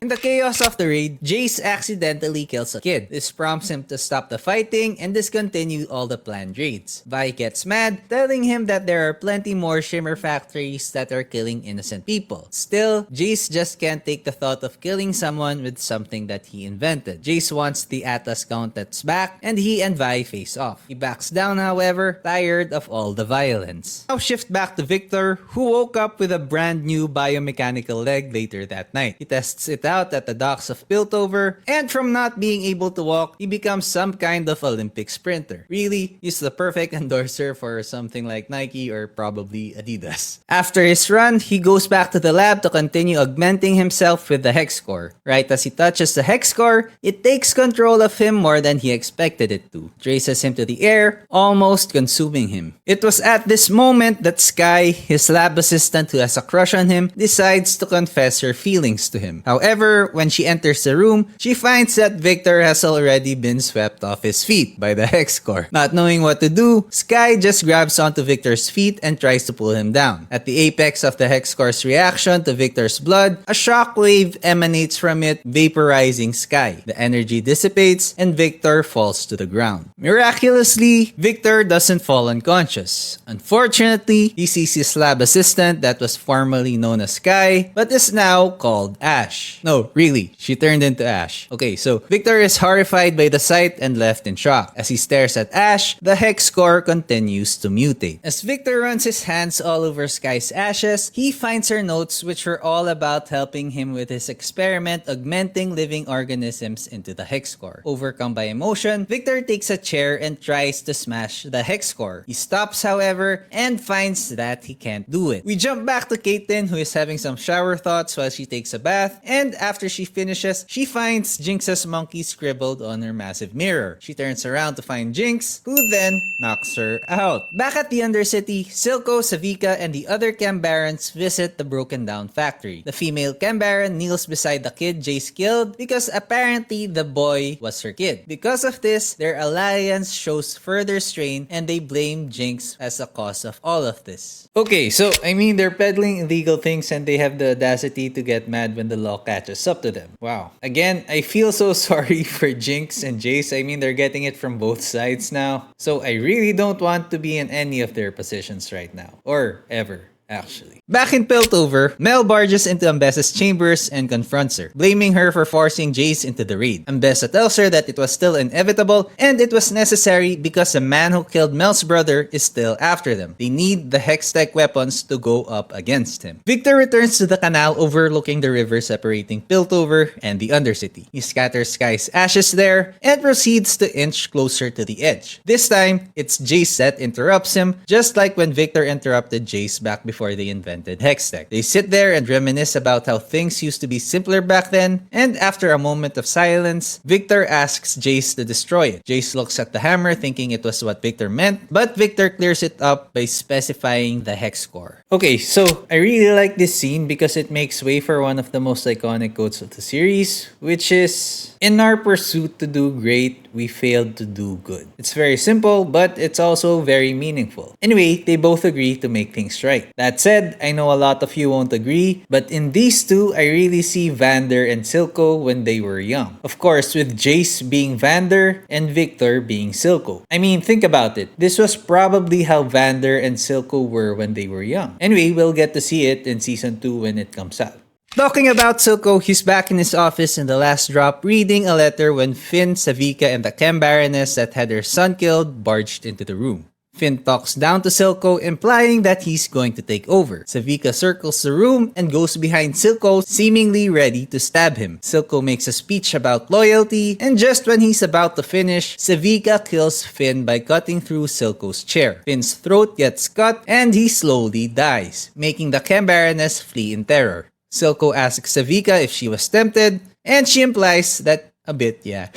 In the chaos of the raid, Jayce accidentally kills a kid. This prompts him to stop the fighting and discontinue all the planned raids. Vi gets mad, telling him that there are plenty more shimmer factories that are killing innocent people. Still, Jayce just can't take the thought of killing someone with something that he invented. Jayce wants the Atlas Gauntlets back, and he and Vi face off. He backs down, however, tired of all the violence. Now shift back to Victor, who woke up with a brand new biomechanical leg later that night. He tests it out at the docks of Piltover, and from not being able to walk, he becomes some kind of Olympic sprinter. Really, he's the perfect endorser for something like Nike or probably Adidas. After his run, he goes back to the lab to continue augmenting himself with the Hex Core. Right as he touches the Hex Core, it takes control of him more than he expected it to. Traces him to the air, almost consuming him. It was at this moment that Sky, his lab assistant who has a crush on him, decides to confess her feelings to him. However, when she enters the room, she finds that Victor has already been swept off his feet by the Hex Core. Not knowing what to do, Sky just grabs onto Victor's feet and tries to pull him down. At the apex of the Hex Core's reaction to Victor's blood, a shockwave emanates from it, vaporizing Sky. The energy dissipates and Victor falls to the ground. Miraculously, Victor doesn't fall unconscious. Unfortunately, he sees his lab assistant that was formerly known as Sky, but is now called Ash. No, really, she turned into Ash. Okay, so Victor is horrified by the sight and left in shock. As he stares at Ash, the Hex Core continues to mutate. As Victor runs his hands all over Sky's ashes, he finds her notes which were all about helping him with his experiment augmenting living organisms into the Hex Core. Overcome by emotion, Victor takes a chair and tries to smash the Hex Core. He stops, however, and finds that he can't do it. We jump back to Caitlyn, who is having some shower thoughts while she takes a bath, and after she finishes, she finds Jinx's monkey scribbled on her massive mirror. She turns around to find Jinx, who then knocks her out. Back at the Undercity, Silco, Savika, and the other Chem Barons visit the broken down factory. The female Chem Baron kneels beside the kid Jayce killed because apparently the boy was her kid. Because of this, their alliance shows further strain and they blame Jinx as the cause of all of this. Okay, so I mean they're peddling illegal things and they have the audacity to get mad when the law catches up to them. Wow. Again, I feel so sorry for Jinx and Jayce. I mean, they're getting it from both sides now. So I really don't want to be in any of their positions right now. Or ever. Actually. Back in Piltover, Mel barges into Ambessa's chambers and confronts her, blaming her for forcing Jayce into the raid. Ambessa tells her that it was still inevitable and it was necessary because the man who killed Mel's brother is still after them. They need the Hextech weapons to go up against him. Victor returns to the canal overlooking the river separating Piltover and the Undercity. He scatters Sky's ashes there and proceeds to inch closer to the edge. This time, it's Jayce that interrupts him, just like when Victor interrupted Jayce back before they invented Hextech. They sit there and reminisce about how things used to be simpler back then, and after a moment of silence, Victor asks Jayce to destroy it. Jayce looks at the hammer thinking it was what Victor meant, but Victor clears it up by specifying the Hex Core. Okay, so I really like this scene because it makes way for one of the most iconic quotes of the series, which is, "In our pursuit to do great, we failed to do good." It's very simple, but it's also very meaningful. Anyway, they both agree to make things right. That said, I know a lot of you won't agree, but in these two, I really see Vander and Silco when they were young. Of course, with Jayce being Vander and Victor being Silco. I mean, think about it. This was probably how Vander and Silco were when they were young. Anyway, we'll get to see it in Season 2 when it comes out. Talking about Silco, he's back in his office in the last drop reading a letter when Finn, Savika, and the Chem Baroness that had her son killed barged into the room. Finn talks down to Silco, implying that he's going to take over. Savika circles the room and goes behind Silco, seemingly ready to stab him. Silco makes a speech about loyalty, and just when he's about to finish, Savika kills Finn by cutting through Silco's chair. Finn's throat gets cut, and he slowly dies, making the Chem Baroness flee in terror. Silco asks Savika if she was tempted, and she implies that a bit, yeah.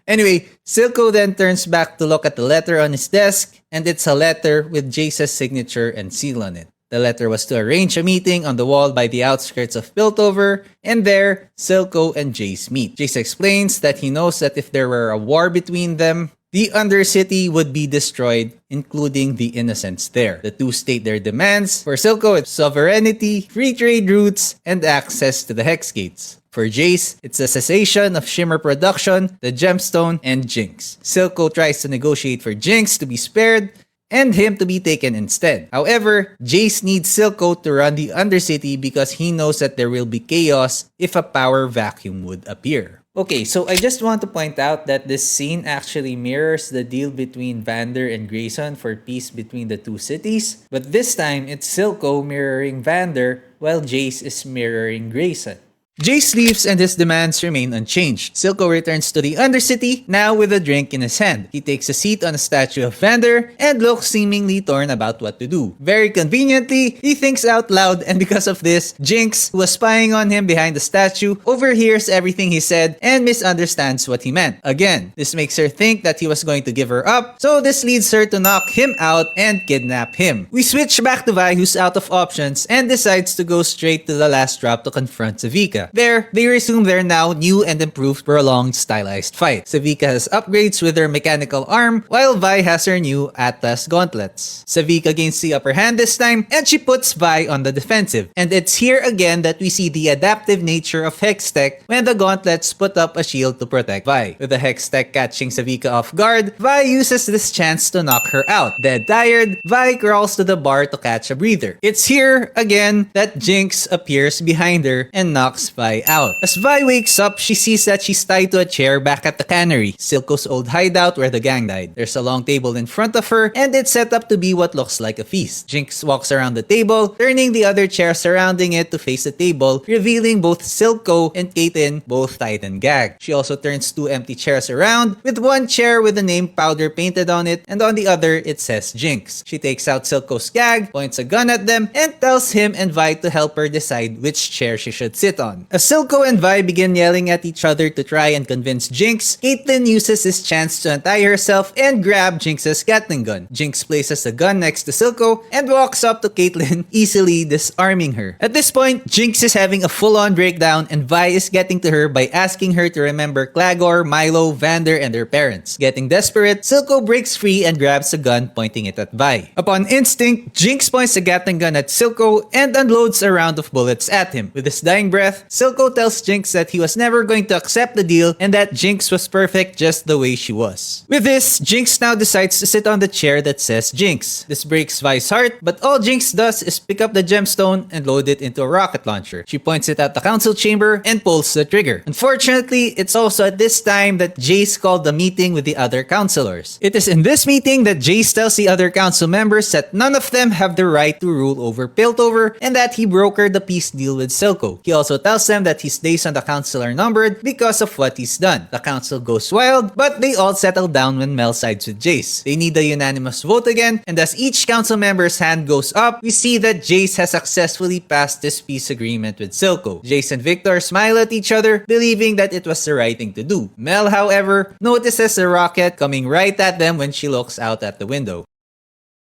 Anyway, Silco then turns back to look at the letter on his desk, and it's a letter with Jayce's signature and seal on it. The letter was to arrange a meeting on the wall by the outskirts of Piltover, and there, Silco and Jayce meet. Jayce explains that he knows that if there were a war between them, the Undercity would be destroyed, including the innocents there. The two state their demands. For Silco, it's sovereignty, free trade routes, and access to the Hex Gates. For Jayce, it's the cessation of Shimmer production, the Gemstone, and Jinx. Silco tries to negotiate for Jinx to be spared, and him to be taken instead. However, Jayce needs Silco to run the Undercity because he knows that there will be chaos if a power vacuum would appear. Okay, so I just want to point out that this scene actually mirrors the deal between Vander and Grayson for peace between the two cities, but this time it's Silco mirroring Vander while Jayce is mirroring Grayson. Jayce leaves and his demands remain unchanged. Silco returns to the Undercity, now with a drink in his hand. He takes a seat on a statue of Vander and looks seemingly torn about what to do. Very conveniently, he thinks out loud, and because of this, Jinx, who was spying on him behind the statue, overhears everything he said and misunderstands what he meant. Again, this makes her think that he was going to give her up, so this leads her to knock him out and kidnap him. We switch back to Vi, who's out of options and decides to go straight to the last drop to confront Sevika. There, they resume their now new and improved prolonged stylized fight. Sevika has upgrades with her mechanical arm, while Vi has her new Atlas gauntlets. Sevika gains the upper hand this time, and she puts Vi on the defensive. And it's here again that we see the adaptive nature of Hex Tech when the gauntlets put up a shield to protect Vi. With the Hex Tech catching Sevika off guard, Vi uses this chance to knock her out. Dead tired, Vi crawls to the bar to catch a breather. It's here again that Jinx appears behind her and knocks Vi out. As Vi wakes up, she sees that she's tied to a chair back at the cannery, Silco's old hideout where the gang died. There's a long table in front of her, and it's set up to be what looks like a feast. Jinx walks around the table, turning the other chair surrounding it to face the table, revealing both Silco and Caitlyn both tied and gagged. She also turns two empty chairs around, with one chair with the name powder painted on it, and on the other it says Jinx. She takes out Silco's gag, points a gun at them, and tells him and Vi to help her decide which chair she should sit on. As Silco and Vi begin yelling at each other to try and convince Jinx, Caitlyn uses this chance to untie herself and grab Jinx's Gatling gun. Jinx places the gun next to Silco and walks up to Caitlyn, easily disarming her. At this point, Jinx is having a full-on breakdown and Vi is getting to her by asking her to remember Clagor, Milo, Vander, and their parents. Getting desperate, Silco breaks free and grabs a gun, pointing it at Vi. Upon instinct, Jinx points the Gatling gun at Silco and unloads a round of bullets at him. With his dying breath, Silco tells Jinx that he was never going to accept the deal and that Jinx was perfect just the way she was. With this, Jinx now decides to sit on the chair that says Jinx. This breaks Vi's heart, but all Jinx does is pick up the gemstone and load it into a rocket launcher. She points it at the council chamber and pulls the trigger. Unfortunately, it's also at this time that Jayce called the meeting with the other councilors. It is in this meeting that Jayce tells the other council members that none of them have the right to rule over Piltover and that he brokered the peace deal with Silco. He also tells them that his days on the council are numbered because of what he's done. The council goes wild, but they all settle down when Mel sides with Jayce. They need a unanimous vote again, and as each council member's hand goes up, we see that Jayce has successfully passed this peace agreement with Silco. Jayce and Victor smile at each other, believing that it was the right thing to do. Mel, however, notices a rocket coming right at them when she looks out at the window.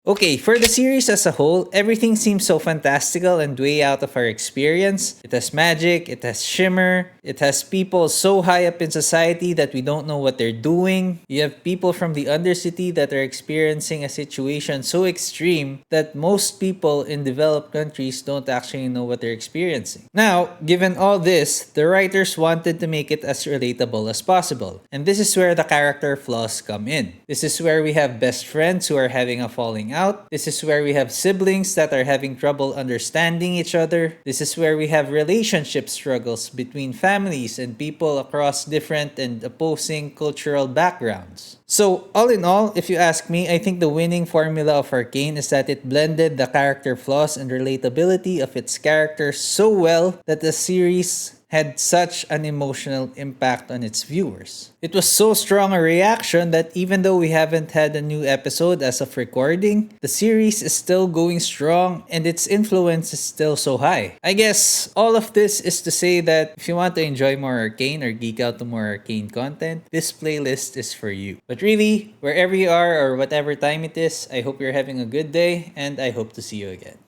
Okay, for the series as a whole, everything seems so fantastical and way out of our experience. It has magic, it has shimmer, it has people so high up in society that we don't know what they're doing. You have people from the Undercity that are experiencing a situation so extreme that most people in developed countries don't actually know what they're experiencing. Now, given all this, the writers wanted to make it as relatable as possible. And this is where the character flaws come in. This is where we have best friends who are having a falling out. This is where we have siblings that are having trouble understanding each other. This is where we have relationship struggles between families and people across different and opposing cultural backgrounds. So, all in all, if you ask me, I think the winning formula of Arcane is that it blended the character flaws and relatability of its characters so well that the series had such an emotional impact on its viewers. It was so strong a reaction that even though we haven't had a new episode as of recording, the series is still going strong and its influence is still so high. I guess all of this is to say that if you want to enjoy more Arcane or geek out to more Arcane content, this playlist is for you. But really, wherever you are or whatever time it is, I hope you're having a good day and I hope to see you again.